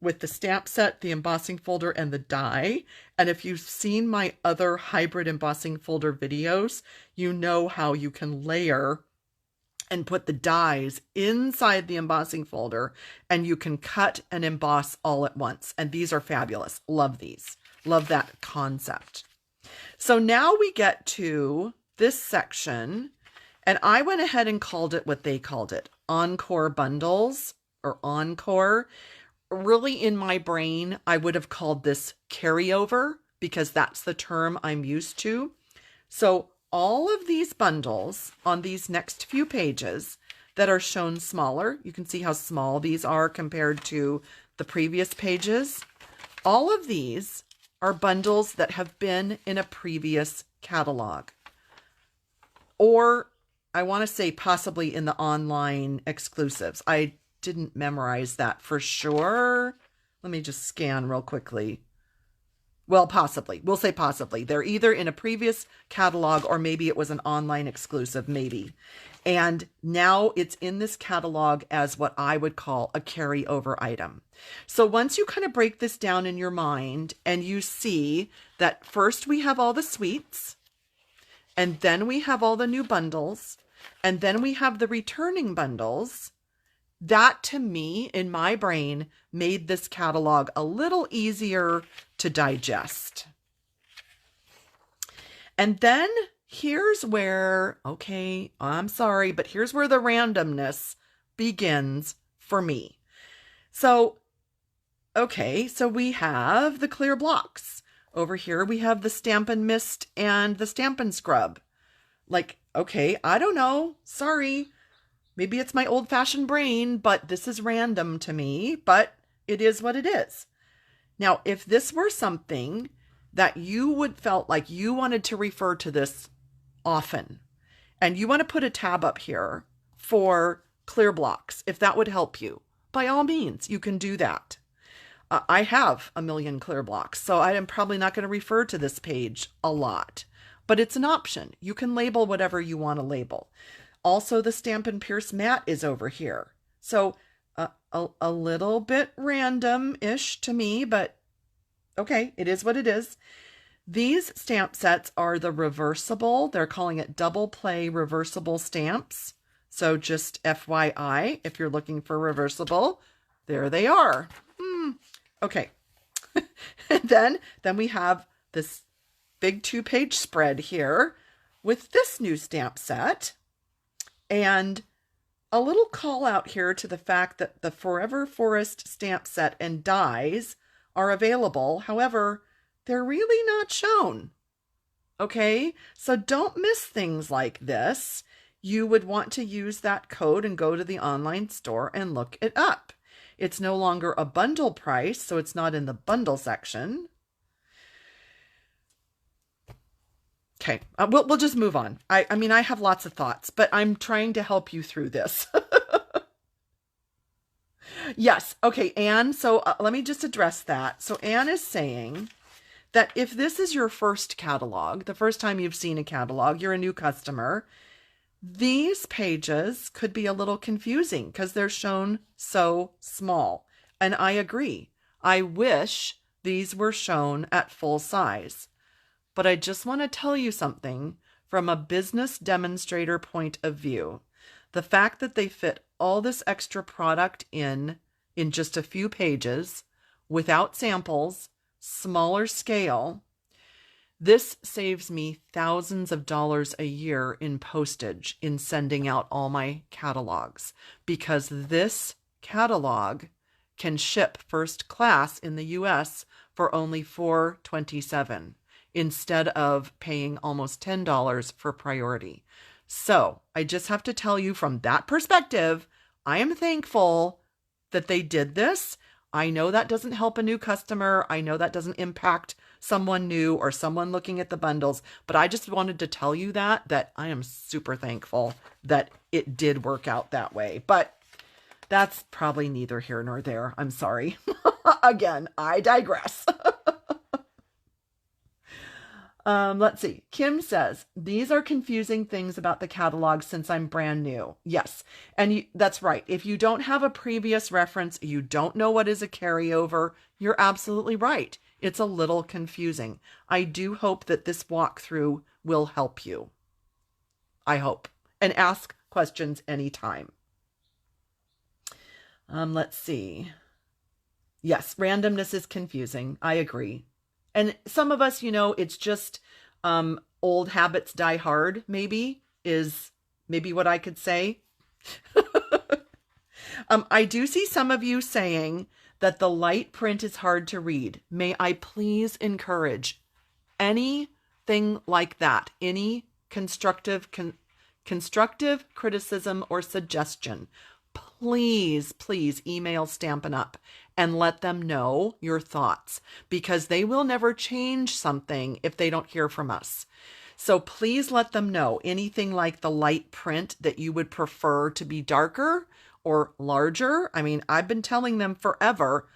with the stamp set, the embossing folder, and the die. And if you've seen my other hybrid embossing folder videos, you know how you can layer and put the dies inside the embossing folder, and you can cut and emboss all at once. And these are fabulous. Love these. Love that concept. So now we get to this section, and I went ahead and called it what they called it, Encore Bundles or Encore. Really, in my brain, I would have called this carryover because that's the term I'm used to. So all of these bundles on these next few pages that are shown smaller, you can see how small these are compared to the previous pages. All of these are bundles that have been in a previous catalog, or I want to say possibly in the online exclusives. I didn't memorize that for sure. Let me just scan real quickly. Well, possibly. We'll say possibly. They're either in a previous catalog or maybe it was an online exclusive, maybe. And now it's in this catalog as what I would call a carryover item. So once you kind of break this down in your mind and you see that first we have all the sweets, and then we have all the new bundles, and then we have the returning bundles, that to me, in my brain, made this catalog a little easier to digest. And then here's where, okay, I'm sorry, but here's where the randomness begins for me. So, okay, so we have the clear blocks. Over here we have the Stampin' Mist and the Stampin' Scrub. Like, okay, I don't know, sorry. Maybe it's my old-fashioned brain, but this is random to me, but it is what it is. Now, if this were something that you would felt like you wanted to refer to this often, and you want to put a tab up here for clear blocks, if that would help you, by all means, you can do that. I have a million clear blocks, so I am probably not going to refer to this page a lot, but it's an option. You can label whatever you want to label. Also, the Stampin' Pierce mat is over here. So a little bit random-ish to me, but okay, it is what it is. These stamp sets are the reversible. They're calling it double play reversible stamps. So just FYI, if you're looking for reversible, there they are. Okay. And then we have this big 2-page spread here with this new stamp set. And a little call out here to the fact that the Forever Forest stamp set and dies are available. However, they're really not shown. Okay, so don't miss things like this. You would want to use that code and go to the online store and look it up. It's no longer a bundle price, so it's not in the bundle section. Okay, we'll just move on. I mean, I have lots of thoughts, but I'm trying to help you through this. Yes, okay, Anne, so let me just address that. So Anne is saying that if this is your first catalog, the first time you've seen a catalog, you're a new customer, these pages could be a little confusing because they're shown so small. And I agree. I wish these were shown at full size. But I just want to tell you something from a business demonstrator point of view. The fact that they fit all this extra product in just a few pages, without samples, smaller scale, this saves me thousands of dollars a year in postage in sending out all my catalogs, because this catalog can ship first class in the US for only $4.27. Instead of paying almost $10 for priority. So I just have to tell you from that perspective, I am thankful that they did this. I know that doesn't help a new customer. I know that doesn't impact someone new or someone looking at the bundles, but I just wanted to tell you that I am super thankful that it did work out that way. But that's probably neither here nor there. I'm sorry. Again, I digress. Let's see. Kim says, these are confusing things about the catalog since I'm brand new. Yes. And that's right. If you don't have a previous reference, you don't know what is a carryover, you're absolutely right. It's a little confusing. I do hope that this walkthrough will help you. I hope. And ask questions anytime. Let's see. Yes, randomness is confusing. I agree. And some of us, it's just old habits die hard, maybe what I could say. I do see some of you saying that the light print is hard to read. May I please encourage anything like that, any constructive criticism or suggestion, please email Stampin' Up and let them know your thoughts, because they will never change something if they don't hear from us. So please let them know anything like the light print that you would prefer to be darker or larger. I mean, I've been telling them forever,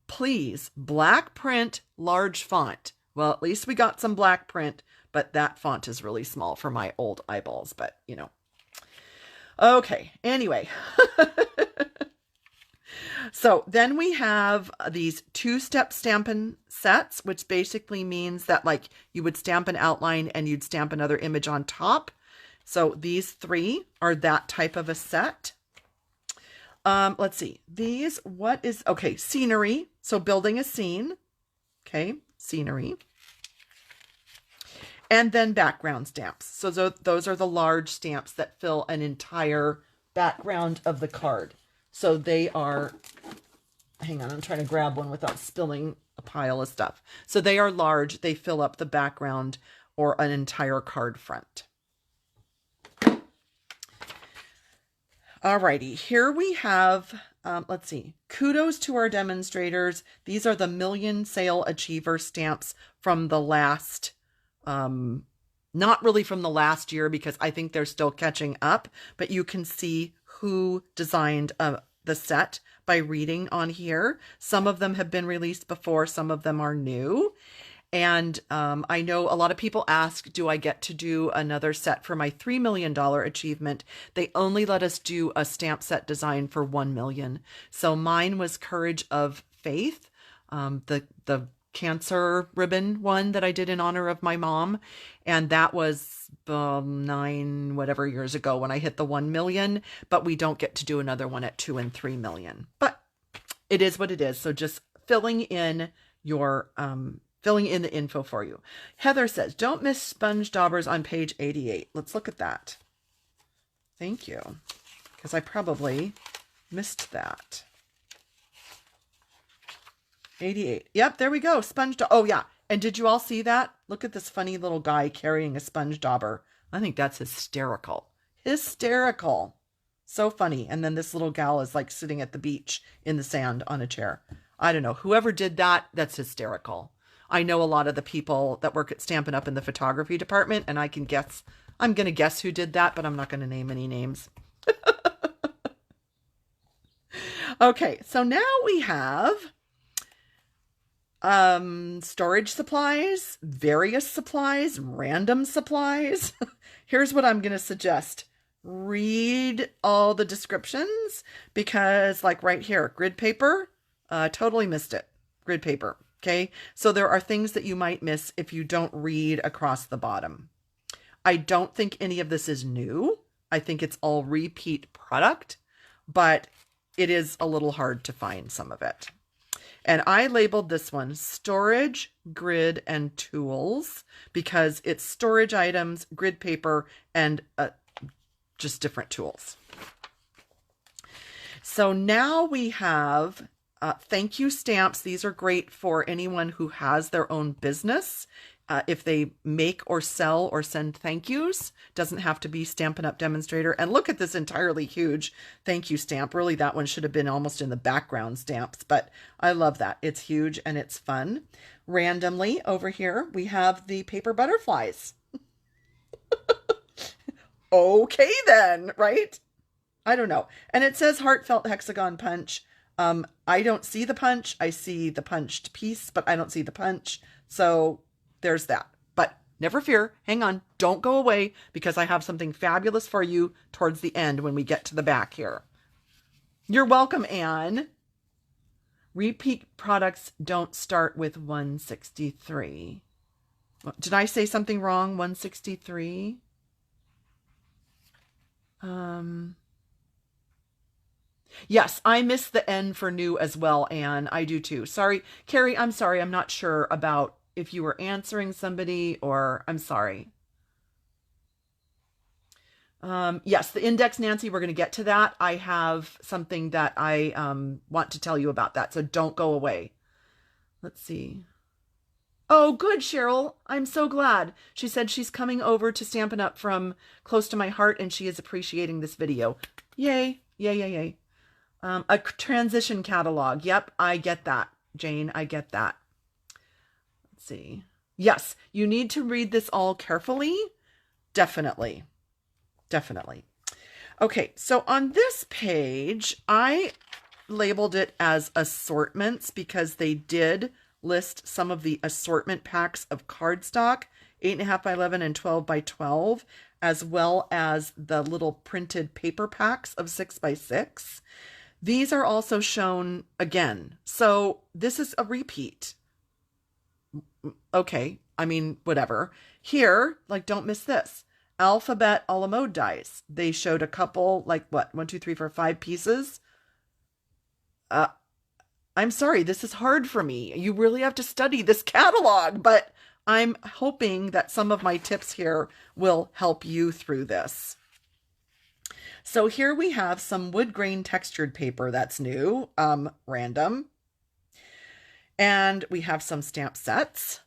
please, black print, large font. Well, at least we got some black print, but that font is really small for my old eyeballs, but Okay, anyway. So then we have these two-step Stampin' sets, which basically means that like you would stamp an outline and you'd stamp another image on top. So these three are that type of a set. Let's see. Scenery. So building a scene. Okay, scenery. And then background stamps. So those are the large stamps that fill an entire background of the card. So they are, hang on, I'm trying to grab one without spilling a pile of stuff. So they are large. They fill up the background or an entire card front. Alrighty, here we have, let's see, kudos to our demonstrators. These are the Million Sale Achiever stamps from the last, not really from the last year, because I think they're still catching up, but you can see who designed the set by reading on here. Some of them have been released before, some of them are new. And I know a lot of people ask, do I get to do another set for my $3 million achievement? They only let us do a stamp set design for 1 million. So mine was Courage of Faith, the cancer ribbon one that I did in honor of my mom. And that was 9 whatever years ago when I hit the 1 million, but we don't get to do another one at 2 and 3 million. But it is what it is. So just filling in the info for you. Heather says, don't miss sponge daubers on page 88. Let's look at that. Thank you. Because I probably missed that. 88. Yep, there we go. Oh, yeah. And did you all see that? Look at this funny little guy carrying a sponge dauber. I think that's hysterical. Hysterical. So funny. And then this little gal is like sitting at the beach in the sand on a chair. I don't know. Whoever did that, that's hysterical. I know a lot of the people that work at Stampin' Up in the photography department, and I'm going to guess who did that, but I'm not going to name any names. Okay, so now we have storage supplies, various supplies, random supplies. Here's what I'm going to suggest. Read all the descriptions, because like right here, grid paper, totally missed it. Grid paper. Okay, so there are things that you might miss if you don't read across the bottom. I don't think any of this is new. I think it's all repeat product, but it is a little hard to find some of it. And I labeled this one Storage, Grid, and Tools, because it's storage items, grid paper, and just different tools. So now we have thank you stamps. These are great for anyone who has their own business. If they make or sell or send thank yous, doesn't have to be Stampin' Up demonstrator. And look at this entirely huge thank you stamp. Really, that one should have been almost in the background stamps, but I love that. It's huge and it's fun. Randomly over here, we have the paper butterflies. Okay then, right? I don't know. And it says heartfelt hexagon punch. I don't see the punch. I see the punched piece, but I don't see the punch. So there's that. But never fear. Hang on. Don't go away because I have something fabulous for you towards the end when we get to the back here. You're welcome, Anne. Repeat products don't start with 163. Did I say something wrong? 163? Yes, I missed the N for new as well, Anne. I do too. Sorry. Carrie, I'm sorry. I'm not sure about if you were answering somebody or I'm sorry. Yes, the index, Nancy, we're going to get to that. I have something that I want to tell you about that, so don't go away. Let's see. Oh, good, Cheryl. I'm so glad. She said she's coming over to Stampin' Up! From close to my heart, and she is appreciating this video. Yay, yay, yay, yay. A transition catalog. Yep, I get that, Jane. I get that. Let's see. Yes, you need to read this all carefully. Definitely. Definitely. Okay, so on this page, I labeled it as assortments because they did list some of the assortment packs of cardstock, 8.5 by 11 and 12 by 12, as well as the little printed paper packs of 6 by 6. These are also shown again. So this is a repeat. Okay, I mean, whatever. Here, like, don't miss this. Alphabet a la mode dies. They showed a couple, like what, 1, 2, 3, 4, 5 pieces. I'm sorry, this is hard for me. You really have to study this catalog, but I'm hoping that some of my tips here will help you through this. So here we have some wood grain textured paper that's new, random. And we have some stamp sets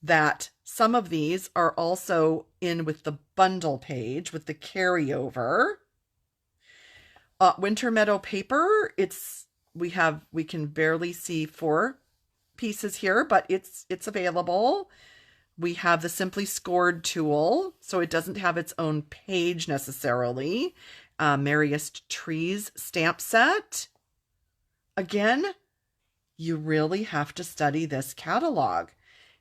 that some of these are also in with the bundle page with the carryover. Winter Meadow paper, we can barely see 4 pieces here, but it's available. We have the Simply Scored tool, so it doesn't have its own page necessarily. Merriest Trees stamp set. Again, you really have to study this catalog.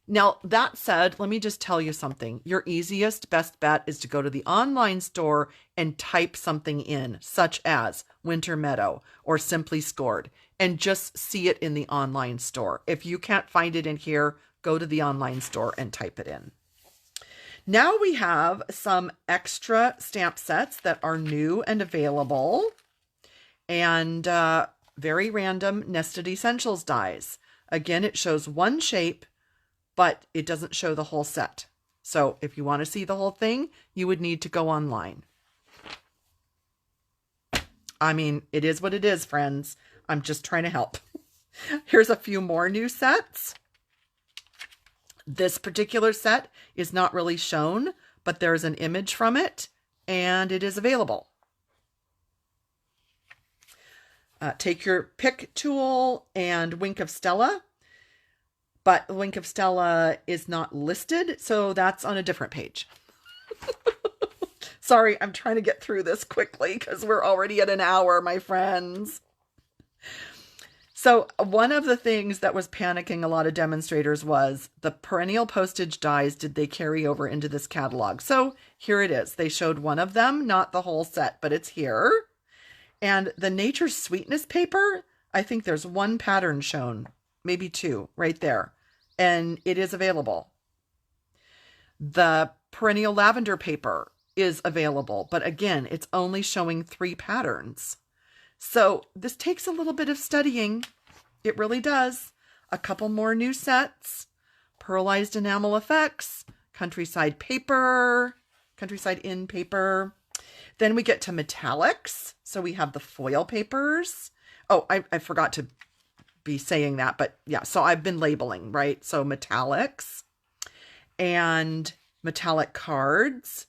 Now, that said, let me just tell you something. Your easiest, best bet is to go to the online store and type something in, such as Winter Meadow or Simply Scored, and just see it in the online store. If you can't find it in here, go to the online store and type it in. Now we have some extra stamp sets that are new and available, and very random Nested Essentials dies. Again, it shows one shape, but it doesn't show the whole set. So if you want to see the whole thing, you would need to go online. I mean, it is what it is, friends. I'm just trying to help. Here's a few more new sets. This particular set is not really shown, but there's an image from it, and it is available. Take Your Pick tool and Wink of Stella. But Wink of Stella is not listed, so that's on a different page. Sorry, I'm trying to get through this quickly because we're already at an hour, my friends. So one of the things that was panicking a lot of demonstrators was the perennial postage dies, did they carry over into this catalog? So here it is. They showed one of them, not the whole set, but it's here. And the Nature's Sweetness paper, I think there's one pattern shown, maybe 2 right there, and it is available. The perennial lavender paper is available, but again, it's only showing 3 patterns. So this takes a little bit of studying. It really does. A couple more new sets, pearlized enamel effects, countryside paper, countryside in paper. Then we get to metallics. So we have the foil papers. Oh, I forgot to be saying that, but yeah, so I've been labeling, right? So metallics and metallic cards,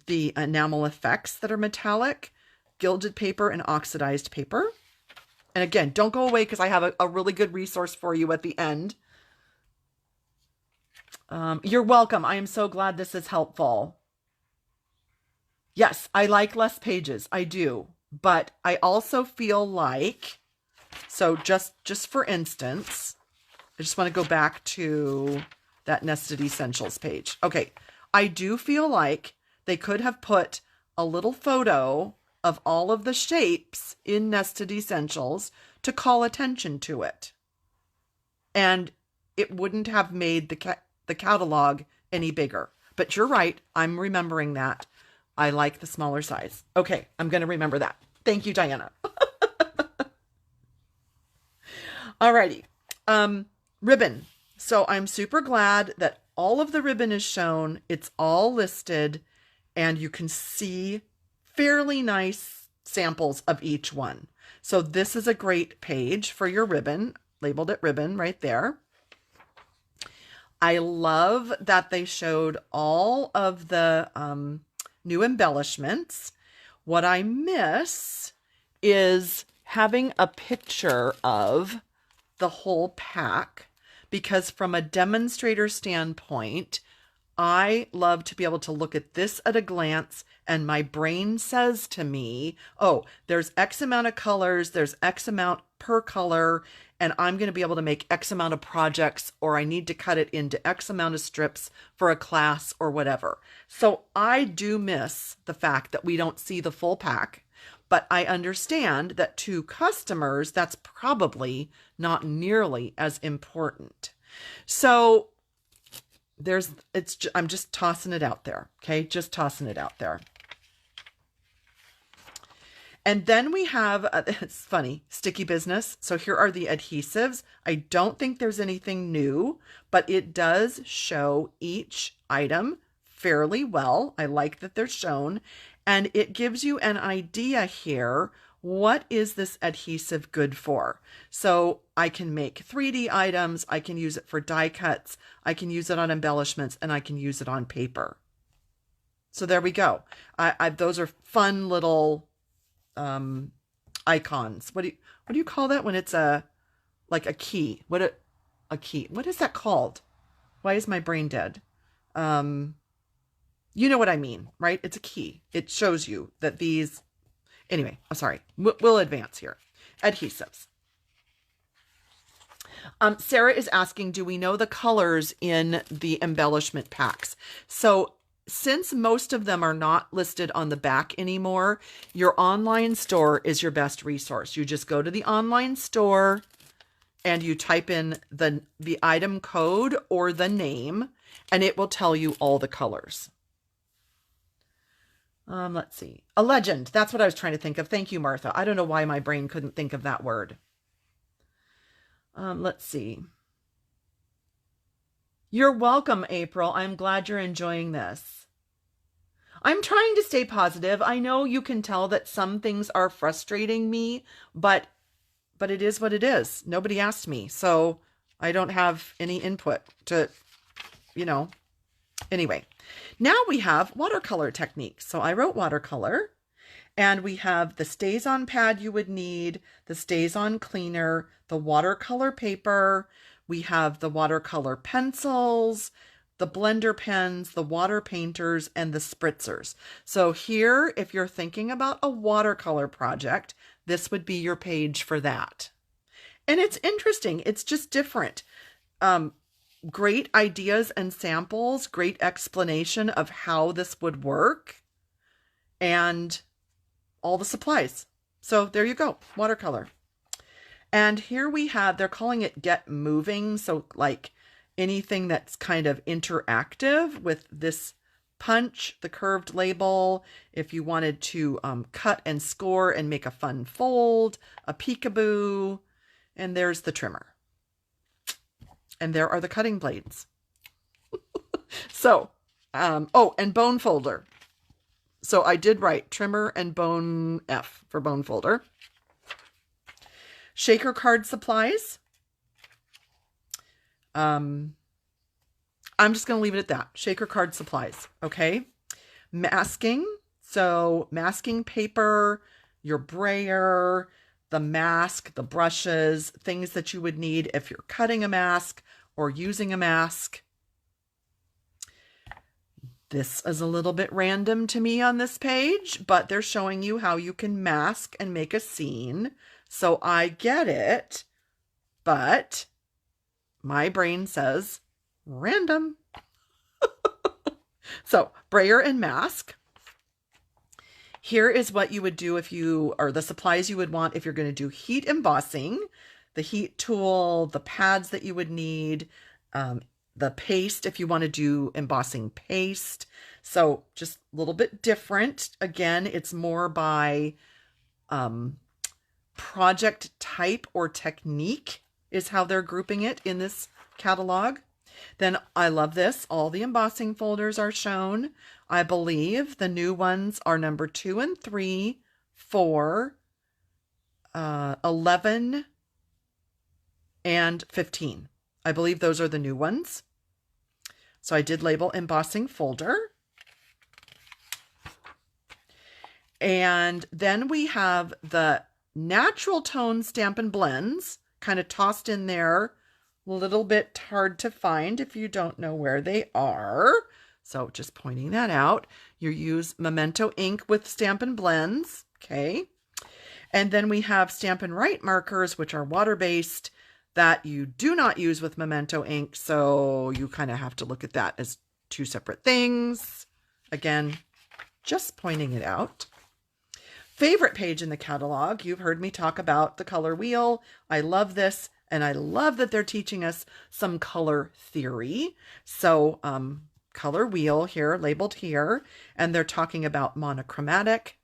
the enamel effects that are metallic, gilded paper and oxidized paper. And again, don't go away because I have a really good resource for you at the end. You're welcome. I am so glad this is helpful. Yes, I like less pages. I do. But I also feel like, so just for instance, I just want to go back to that Nested Essentials page. Okay, I do feel like they could have put a little photo of all of the shapes in Nested Essentials to call attention to it. And it wouldn't have made the catalog any bigger. But you're right, I'm remembering that. I like the smaller size. Okay, I'm going to remember that. Thank you, Diana. Alrighty. Ribbon. So I'm super glad that all of the ribbon is shown. It's all listed, and you can see fairly nice samples of each one. So this is a great page for your ribbon. Labeled it ribbon right there. I love that they showed all of the new embellishments. What I miss is having a picture of the whole pack, because from a demonstrator standpoint, I love to be able to look at this at a glance, and my brain says to me, oh, there's X amount of colors, there's X amount per color, and I'm going to be able to make X amount of projects, or I need to cut it into X amount of strips for a class or whatever. So I do miss the fact that we don't see the full pack, but I understand that to customers, that's probably not nearly as important. So I'm just tossing it out there. Okay. Just tossing it out there. And then we have, it's funny, sticky business. So here are the adhesives. I don't think there's anything new, but it does show each item fairly well. I like that they're shown, and it gives you an idea here. What is this adhesive good for? So I can make 3D items. I can use it for die cuts. I can use it on embellishments, and I can use it on paper. So there we go. Those are fun little icons. What do you call that when it's like a key? A key. What is that called? Why is my brain dead? You know what I mean, right? It's a key. It shows you that these. Anyway, I'm sorry. We'll advance here. Adhesives. Sarah is asking, do we know the colors in the embellishment packs? So since most of them are not listed on the back anymore, your online store is your best resource. You just go to the online store and you type in the item code or the name, and it will tell you all the colors. Let's see. A legend. That's what I was trying to think of. Thank you, Martha. I don't know why my brain couldn't think of that word. Let's see. You're welcome, April. I'm glad you're enjoying this. I'm trying to stay positive. I know you can tell that some things are frustrating me, but it is what it is. Nobody asked me, so I don't have any input to, Anyway, now we have watercolor techniques. So I wrote watercolor, and we have the Stays-On pad you would need, the Stays-On cleaner, the watercolor paper. We have the watercolor pencils, the blender pens, the water painters, and the spritzers. So here, if you're thinking about a watercolor project, this would be your page for that. And it's interesting. It's just different. Great ideas and samples, great explanation of how this would work, and all the supplies. So there you go, watercolor. And here we have, they're calling it Get Moving. So like anything that's kind of interactive with this punch, the curved label, if you wanted to cut and score and make a fun fold, a peekaboo, and there's the trimmer. And there are the cutting blades. So, and bone folder. So I did write trimmer and bone F for bone folder. Shaker card supplies. I'm just going to leave it at that. Shaker card supplies. Okay. Masking. So masking paper, your brayer, the mask, the brushes, things that you would need if you're cutting a mask or using a mask. This is a little bit random to me on this page, but they're showing you how you can mask and make a scene. So I get it, but my brain says random. So, brayer and mask. Here is what you would do if you, or the supplies you would want if you're going to do heat embossing. The heat tool, the pads that you would need, the paste if you want to do embossing paste. So just a little bit different. Again, it's more by project type or technique is how they're grouping it in this catalog. Then I love this. All the embossing folders are shown. I believe the new ones are number 2 and 3, 4, 11, and 15. I believe those are the new ones. So I did label embossing folder. And then we have the natural tone Stampin' Blends kind of tossed in there. A little bit hard to find if you don't know where they are. So just pointing that out. You use Memento ink with Stampin' Blends. Okay. And then we have Stampin' Write markers, which are water-based, that you do not use with Memento ink. So you kind of have to look at that as two separate things. Again, just pointing it out. Favorite page in the catalog. You've heard me talk about the color wheel. I love this. And I love that they're teaching us some color theory. So color wheel here, labeled here. And they're talking about monochromatic,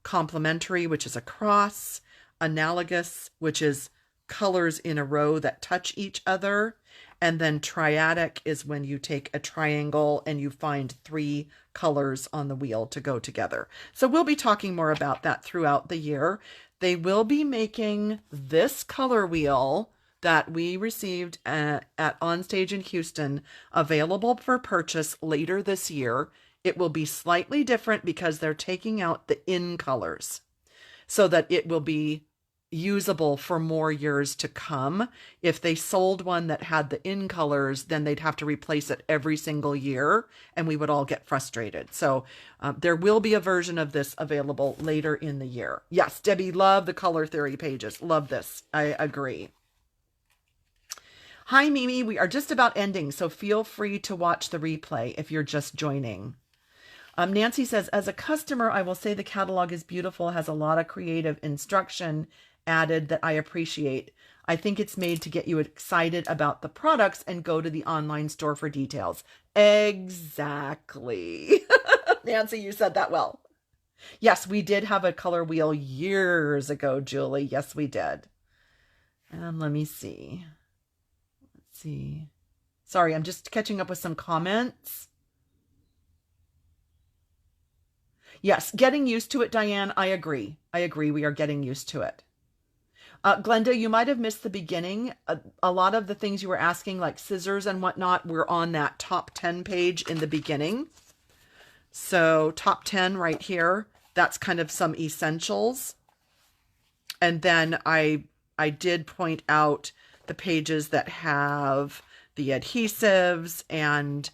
complementary, which is a cross, analogous, which is colors in a row that touch each other. And then triadic is when you take a triangle and you find 3 colors on the wheel to go together. So we'll be talking more about that throughout the year. They will be making this color wheel that we received at Onstage in Houston available for purchase later this year. It will be slightly different because they're taking out the in colors so that it will be usable for more years to come. If they sold one that had the in colors, then they'd have to replace it every single year and we would all get frustrated. So there will be a version of this available later in the year. Yes, Debbie, love the color theory pages. Love this. I agree. Hi, Mimi. We are just about ending, so feel free to watch the replay if you're just joining. Nancy says, as a customer, I will say the catalog is beautiful, has a lot of creative instruction added that I appreciate. I think it's made to get you excited about the products and go to the online store for details. Exactly. Nancy, you said that well. Yes, we did have a color wheel years ago, Julie. Yes, we did. Let me see. Let's see. Sorry, I'm just catching up with some comments. Yes, getting used to it, Diane. I agree. We are getting used to it. Glenda, you might have missed the beginning. A lot of the things you were asking, like scissors and whatnot, were on that top 10 page in the beginning. So top 10 right here, that's kind of some essentials. And then I did point out the pages that have the adhesives and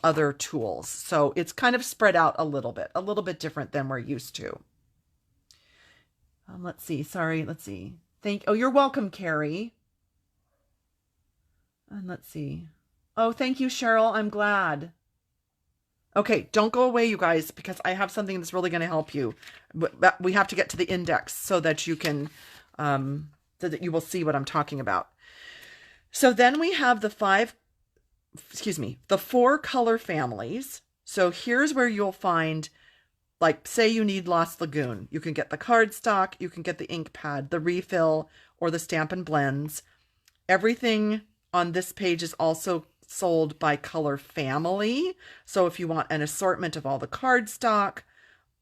other tools. So it's kind of spread out a little bit different than we're used to. Let's see. Sorry. Let's see. Oh, you're welcome, Carrie. And let's see. Oh, thank you, Cheryl. I'm glad. Okay, don't go away, you guys, because I have something that's really going to help you. We have to get to the index so that you can, so that you will see what I'm talking about. So then we have the 4 color families. So here's where you'll find, like, say you need Lost Lagoon. You can get the cardstock, you can get the ink pad, the refill, or the Stampin' Blends. Everything on this page is also sold by color family. So if you want an assortment of all the cardstock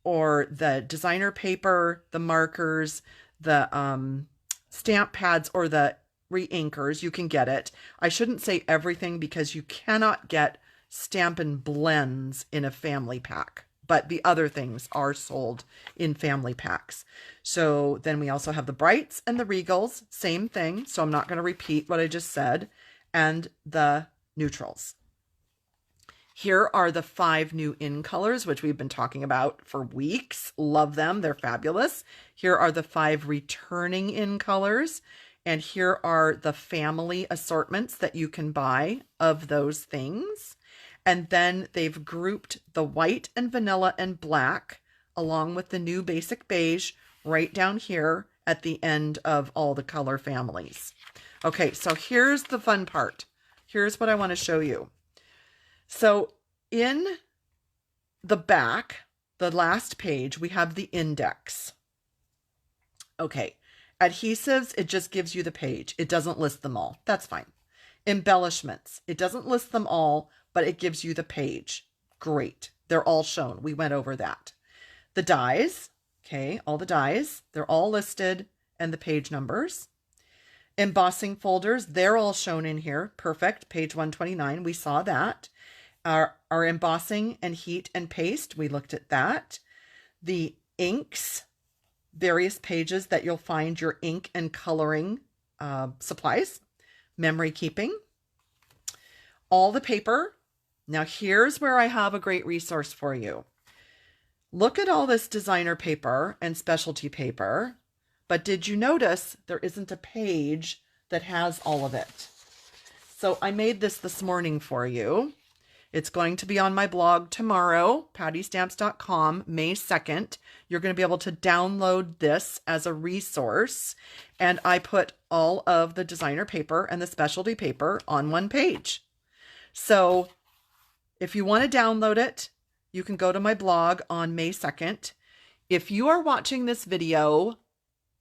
or the designer paper, the markers, the stamp pads, or the re-inkers, you can get it. I shouldn't say everything because you cannot get Stampin' Blends in a family pack, but the other things are sold in family packs. So then we also have the Brights and the Regals, same thing. So I'm not going to repeat what I just said, and the neutrals. Here are the 5 new in colors, which we've been talking about for weeks. Love them. They're fabulous. Here are the 5 returning in colors. And here are the family assortments that you can buy of those things. And then they've grouped the white and vanilla and black along with the new basic beige right down here at the end of all the color families. Okay, so here's the fun part. Here's what I want to show you. So in the back, the last page, we have the index. Okay, adhesives, it just gives you the page. It doesn't list them all. That's fine. Embellishments, it doesn't list them all, but it gives you the page. Great. They're all shown. We went over that. The dies, okay, all the dies, they're all listed and the page numbers. Embossing folders, they're all shown in here. Perfect. Page 129, we saw that. Our embossing and heat and paste, we looked at that. The inks, various pages that you'll find your ink and coloring supplies. Memory keeping. All the paper. Now here's where I have a great resource for you. Look at all this designer paper and specialty paper, but did you notice there isn't a page that has all of it? So I made this morning for you. It's going to be on my blog tomorrow, pattystamps.com, May 2nd. You're going to be able to download this as a resource. And I put all of the designer paper and the specialty paper on one page. So if you want to download it, you can go to my blog on May 2nd. If you are watching this video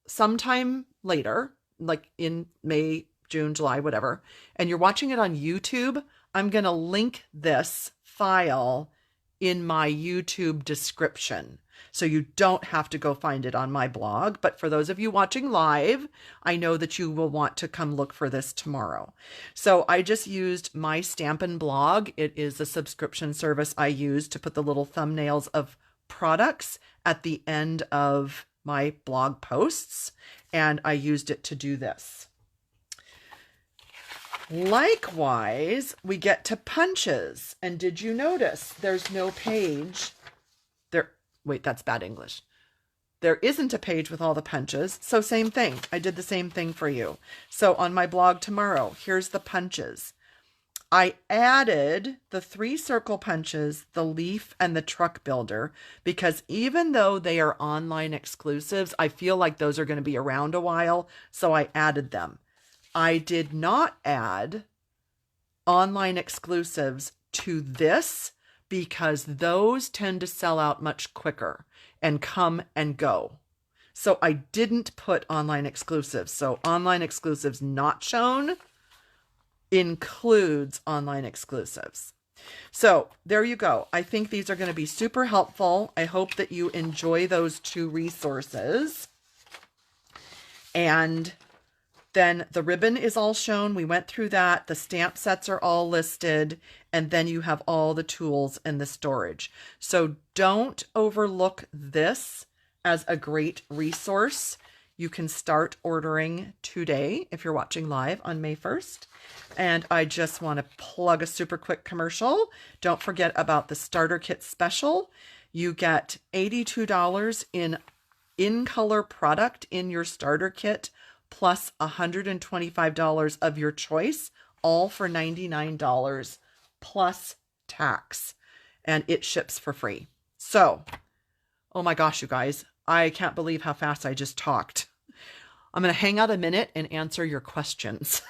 sometime later, like in May, June, July, whatever, and you're watching it on YouTube, I'm going to link this file in my YouTube description. So you don't have to go find it on my blog. But for those of you watching live, I know that you will want to come look for this tomorrow. So I just used my Stampin' blog. It is a subscription service I use to put the little thumbnails of products at the end of my blog posts. And I used it to do this. Likewise, we get to punches. And did you notice there's no page there? Wait, that's bad English. There isn't a page with all the punches. So same thing. I did the same thing for you. So on my blog tomorrow, here's the punches. I added the 3 circle punches, the leaf, and the truck builder, because even though they are online exclusives, I feel like those are going to be around a while. So I added them. I did not add online exclusives to this because those tend to sell out much quicker and come and go. So I didn't put online exclusives. So online exclusives not shown includes online exclusives. So there you go. I think these are going to be super helpful. I hope that you enjoy those 2 resources. And then the ribbon is all shown. We went through that. The stamp sets are all listed. And then you have all the tools and the storage. So don't overlook this as a great resource. You can start ordering today if you're watching live on May 1st. And I just want to plug a super quick commercial. Don't forget about the starter kit special. You get $82 in color product in your starter kit, plus $125 of your choice, all for $99 plus tax, and it ships for free. So, oh my gosh, you guys, I can't believe how fast I just talked. I'm going to hang out a minute and answer your questions.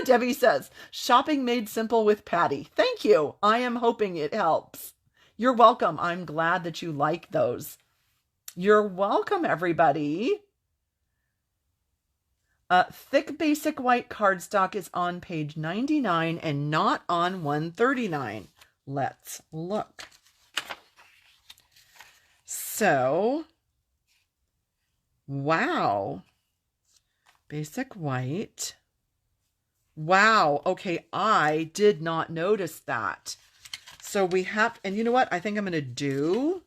Debbie says, shopping made simple with Patty. Thank you. I am hoping it helps. You're welcome. I'm glad that you like those. You're welcome, everybody. Thick basic white cardstock is on page 99 and not on 139. Let's look. So, wow. Basic white. Wow. Okay, I did not notice that. So we have, and you know what? I think I'm going to do...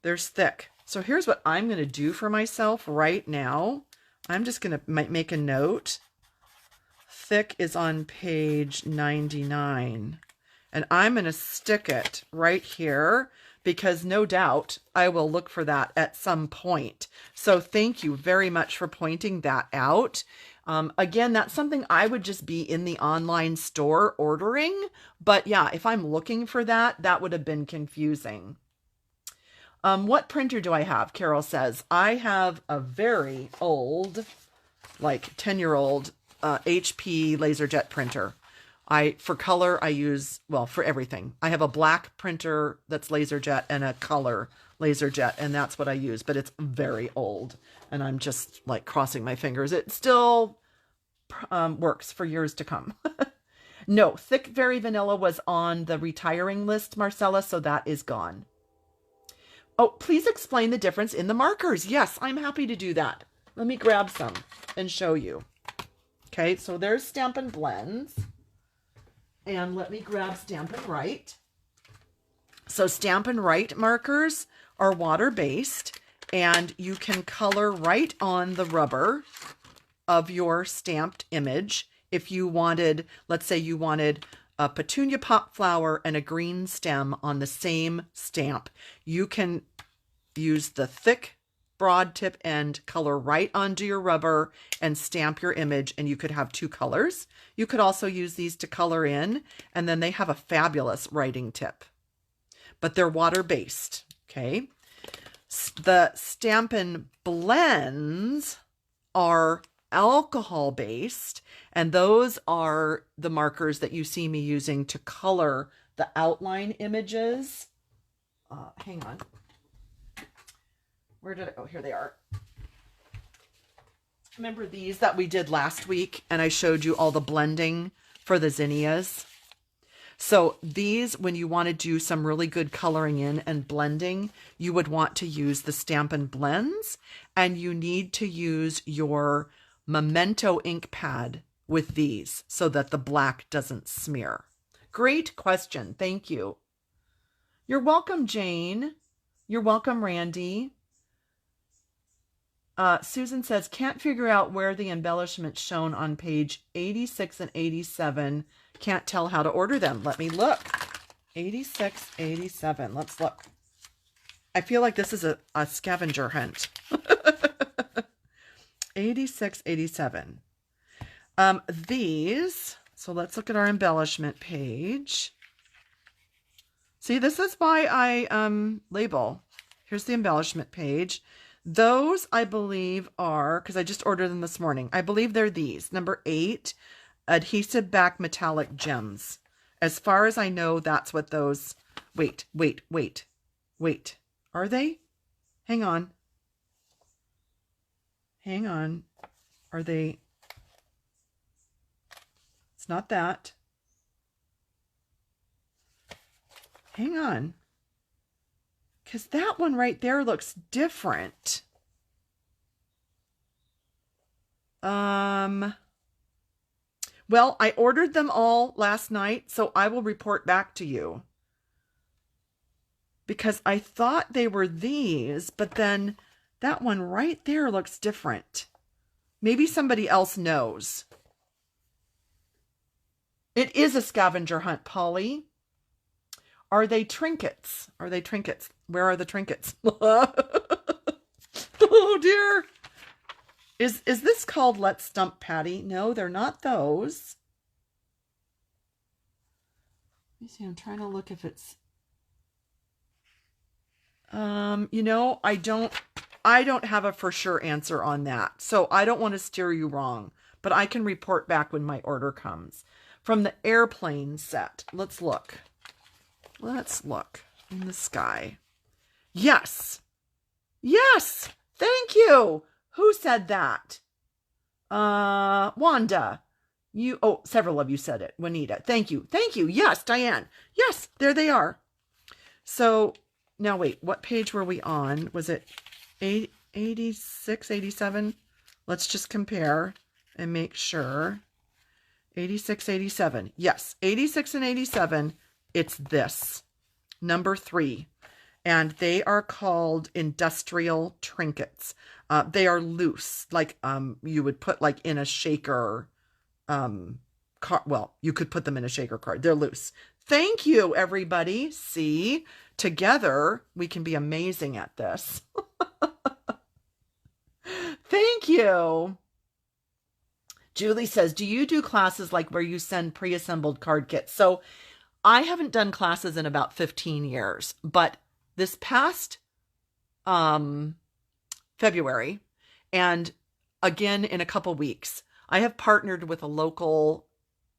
There's thick. So here's what I'm going to do for myself right now. I'm just going to make a note. Thick is on page 99. And I'm going to stick it right here because no doubt I will look for that at some point. So thank you very much for pointing that out. Again, that's something I would just be in the online store ordering. But yeah, if I'm looking for that, that would have been confusing. What printer do I have? Carol says, I have a very old, like 10-year-old HP LaserJet printer. For color, I use, well, for everything. I have a black printer that's LaserJet and a color LaserJet, and that's what I use, but it's very old, and I'm just like crossing my fingers. It still works for years to come. No, Thick Very Vanilla was on the retiring list, Marcella, so that is gone. Oh, please explain the difference in the markers. Yes, I'm happy to do that. Let me grab some and show you. Okay, so there's Stampin' Blends. And let me grab Stampin' Right. So Stampin' Right markers are water-based, and you can color right on the rubber of your stamped image. If you wanted, let's say you wanted a petunia pop flower and a green stem on the same stamp, you can use the thick broad tip end, color right onto your rubber, and stamp your image, and you could have two colors. You could also use these to color in, and then they have a fabulous writing tip. But they're water-based, okay? The Stampin' Blends are alcohol-based, and those are the markers that you see me using to color the outline images. Hang on. Where did it go? Here they are. Remember these that we did last week, and I showed you all the blending for the zinnias? So these, when you want to do some really good coloring in and blending, you would want to use the Stampin' Blends, and you need to use your Memento ink pad with these so that the black doesn't smear. Great question. Thank you. You're welcome, Jane. You're welcome, Randy. Susan says, can't figure out where the embellishments shown on page 86 and 87. Can't tell how to order them. Let me look. 86, 87. Let's look. I feel like this is a scavenger hunt. 86, 87. These, so let's look at our embellishment page. See, this is why I label. Here's the embellishment page. Those, I believe, are, because I just ordered them this morning, I believe they're these. Number 8, adhesive back metallic gems. As far as I know, that's what those, wait. Are they? Hang on. Are they? It's not that. Hang on. Because that one right there looks different. Well, I ordered them all last night, so I will report back to you. Because I thought they were these, but then that one right there looks different. Maybe somebody else knows. It is a scavenger hunt, Polly. Are they trinkets? Are they trinkets? Where are the trinkets? Oh dear. Is this called Let's Stump Patty? No, they're not those. Let me see. I'm trying to look if it's. You know, I don't have a for sure answer on that, so I don't want to steer you wrong. But I can report back when my order comes. From the airplane set, let's look. Let's look in the sky. Yes. Yes. Thank you. Who said that? Wanda. Several of you said it. Juanita. Thank you. Thank you. Yes, Diane. Yes, there they are. So now wait, what page were we on? Was it 86, 87? Let's just compare and make sure. 86, 87. Yes, 86 and 87. It's this, number 3, and they are called industrial trinkets. They are loose, like you would put like in a shaker card. Well, you could put them in a shaker card. They're loose. Thank you, everybody. See, together we can be amazing at this. Thank you. Julie says, do you do classes like where you send pre-assembled card kits? So I haven't done classes in about 15 years, but this past February and again in a couple weeks, I have partnered with a local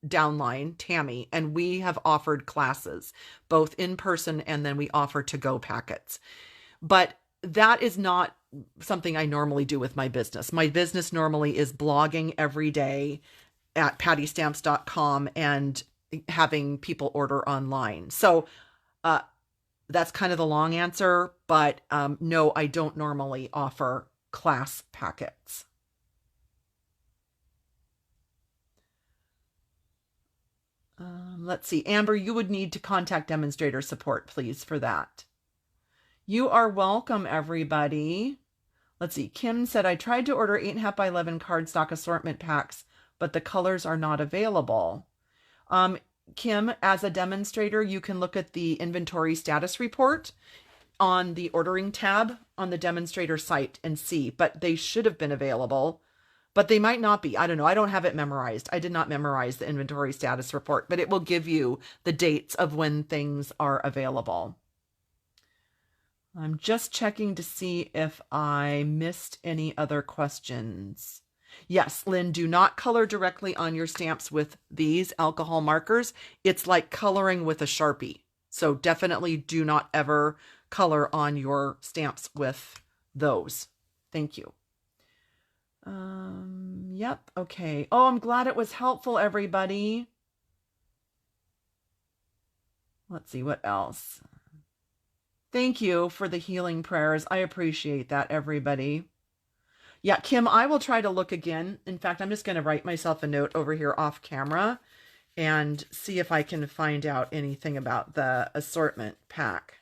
downline, Tammy, and we have offered classes, both in person and then we offer to-go packets. But that is not something I normally do with my business. My business normally is blogging every day at pattystamps.com and having people order online. So that's kind of the long answer, but no, I don't normally offer class packets. Let's see. Amber, you would need to contact demonstrator support, please, for that. You are welcome, everybody. Let's see. Kim said, I tried to order 8.5 by 11 cardstock assortment packs, but the colors are not available. Kim, as a demonstrator, you can look at the inventory status report on the ordering tab on the demonstrator site and see, but they should have been available, but they might not be. I don't know. I don't have it memorized. I did not memorize the inventory status report, but it will give you the dates of when things are available. I'm just checking to see if I missed any other questions. Yes, Lynn, do not color directly on your stamps with these alcohol markers. It's like coloring with a Sharpie. So definitely do not ever color on your stamps with those. Thank you. Yep. Okay. Oh, I'm glad it was helpful, everybody. Let's see what else. Thank you for the healing prayers. I appreciate that, everybody. Yeah, Kim, I will try to look again. In fact, I'm just going to write myself a note over here off camera and see if I can find out anything about the assortment pack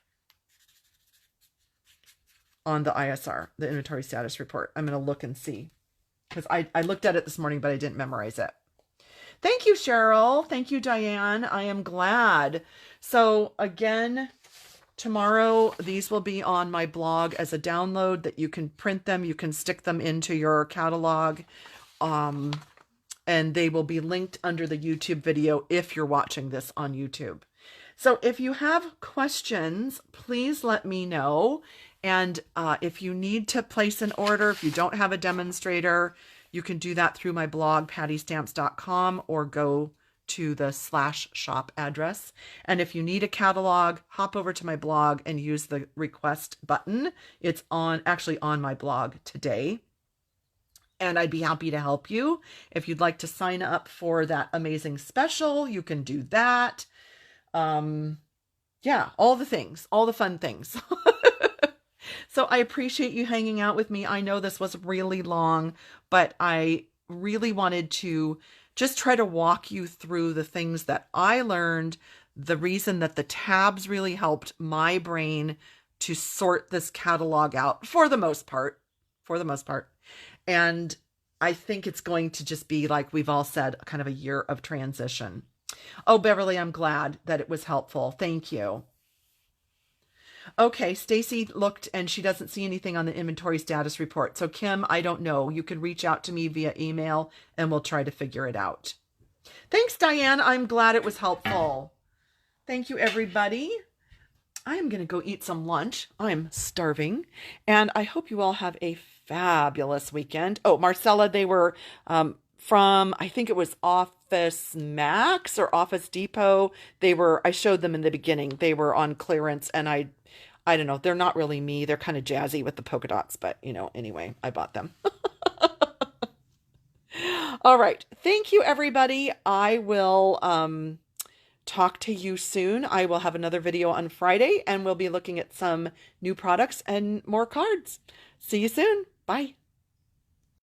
on the ISR, the inventory status report. I'm going to look and see because I looked at it this morning, but I didn't memorize it. Thank you, Cheryl. Thank you, Diane. I am glad. So again, tomorrow, these will be on my blog as a download that you can print them. You can stick them into your catalog. And they will be linked under the YouTube video if you're watching this on YouTube. So if you have questions, please let me know. And if you need to place an order, if you don't have a demonstrator, you can do that through my blog, pattystamps.com, or go to the /shop address. And if you need a catalog, hop over to my blog and use the request button. It's actually on my blog today. And I'd be happy to help you. If you'd like to sign up for that amazing special, you can do that. Yeah, all the things, all the fun things. So I appreciate you hanging out with me. I know this was really long, but I really wanted to just try to walk you through the things that I learned, the reason that the tabs really helped my brain to sort this catalog out for the most part. And I think it's going to just be, like we've all said, kind of a year of transition. Oh, Beverly, I'm glad that it was helpful. Thank you. Okay, Stacy looked and she doesn't see anything on the inventory status report. So Kim, I don't know. You can reach out to me via email and we'll try to figure it out. Thanks, Diane. I'm glad it was helpful. Thank you, everybody. I am going to go eat some lunch. I'm starving. And I hope you all have a fabulous weekend. Oh, Marcella, they were from, I think it was Office Max or Office Depot. I showed them in the beginning. They were on clearance and I don't know. They're not really me. They're kind of jazzy with the polka dots, but anyway, I bought them. All right. Thank you, everybody. I will talk to you soon. I will have another video on Friday and we'll be looking at some new products and more cards. See you soon. Bye.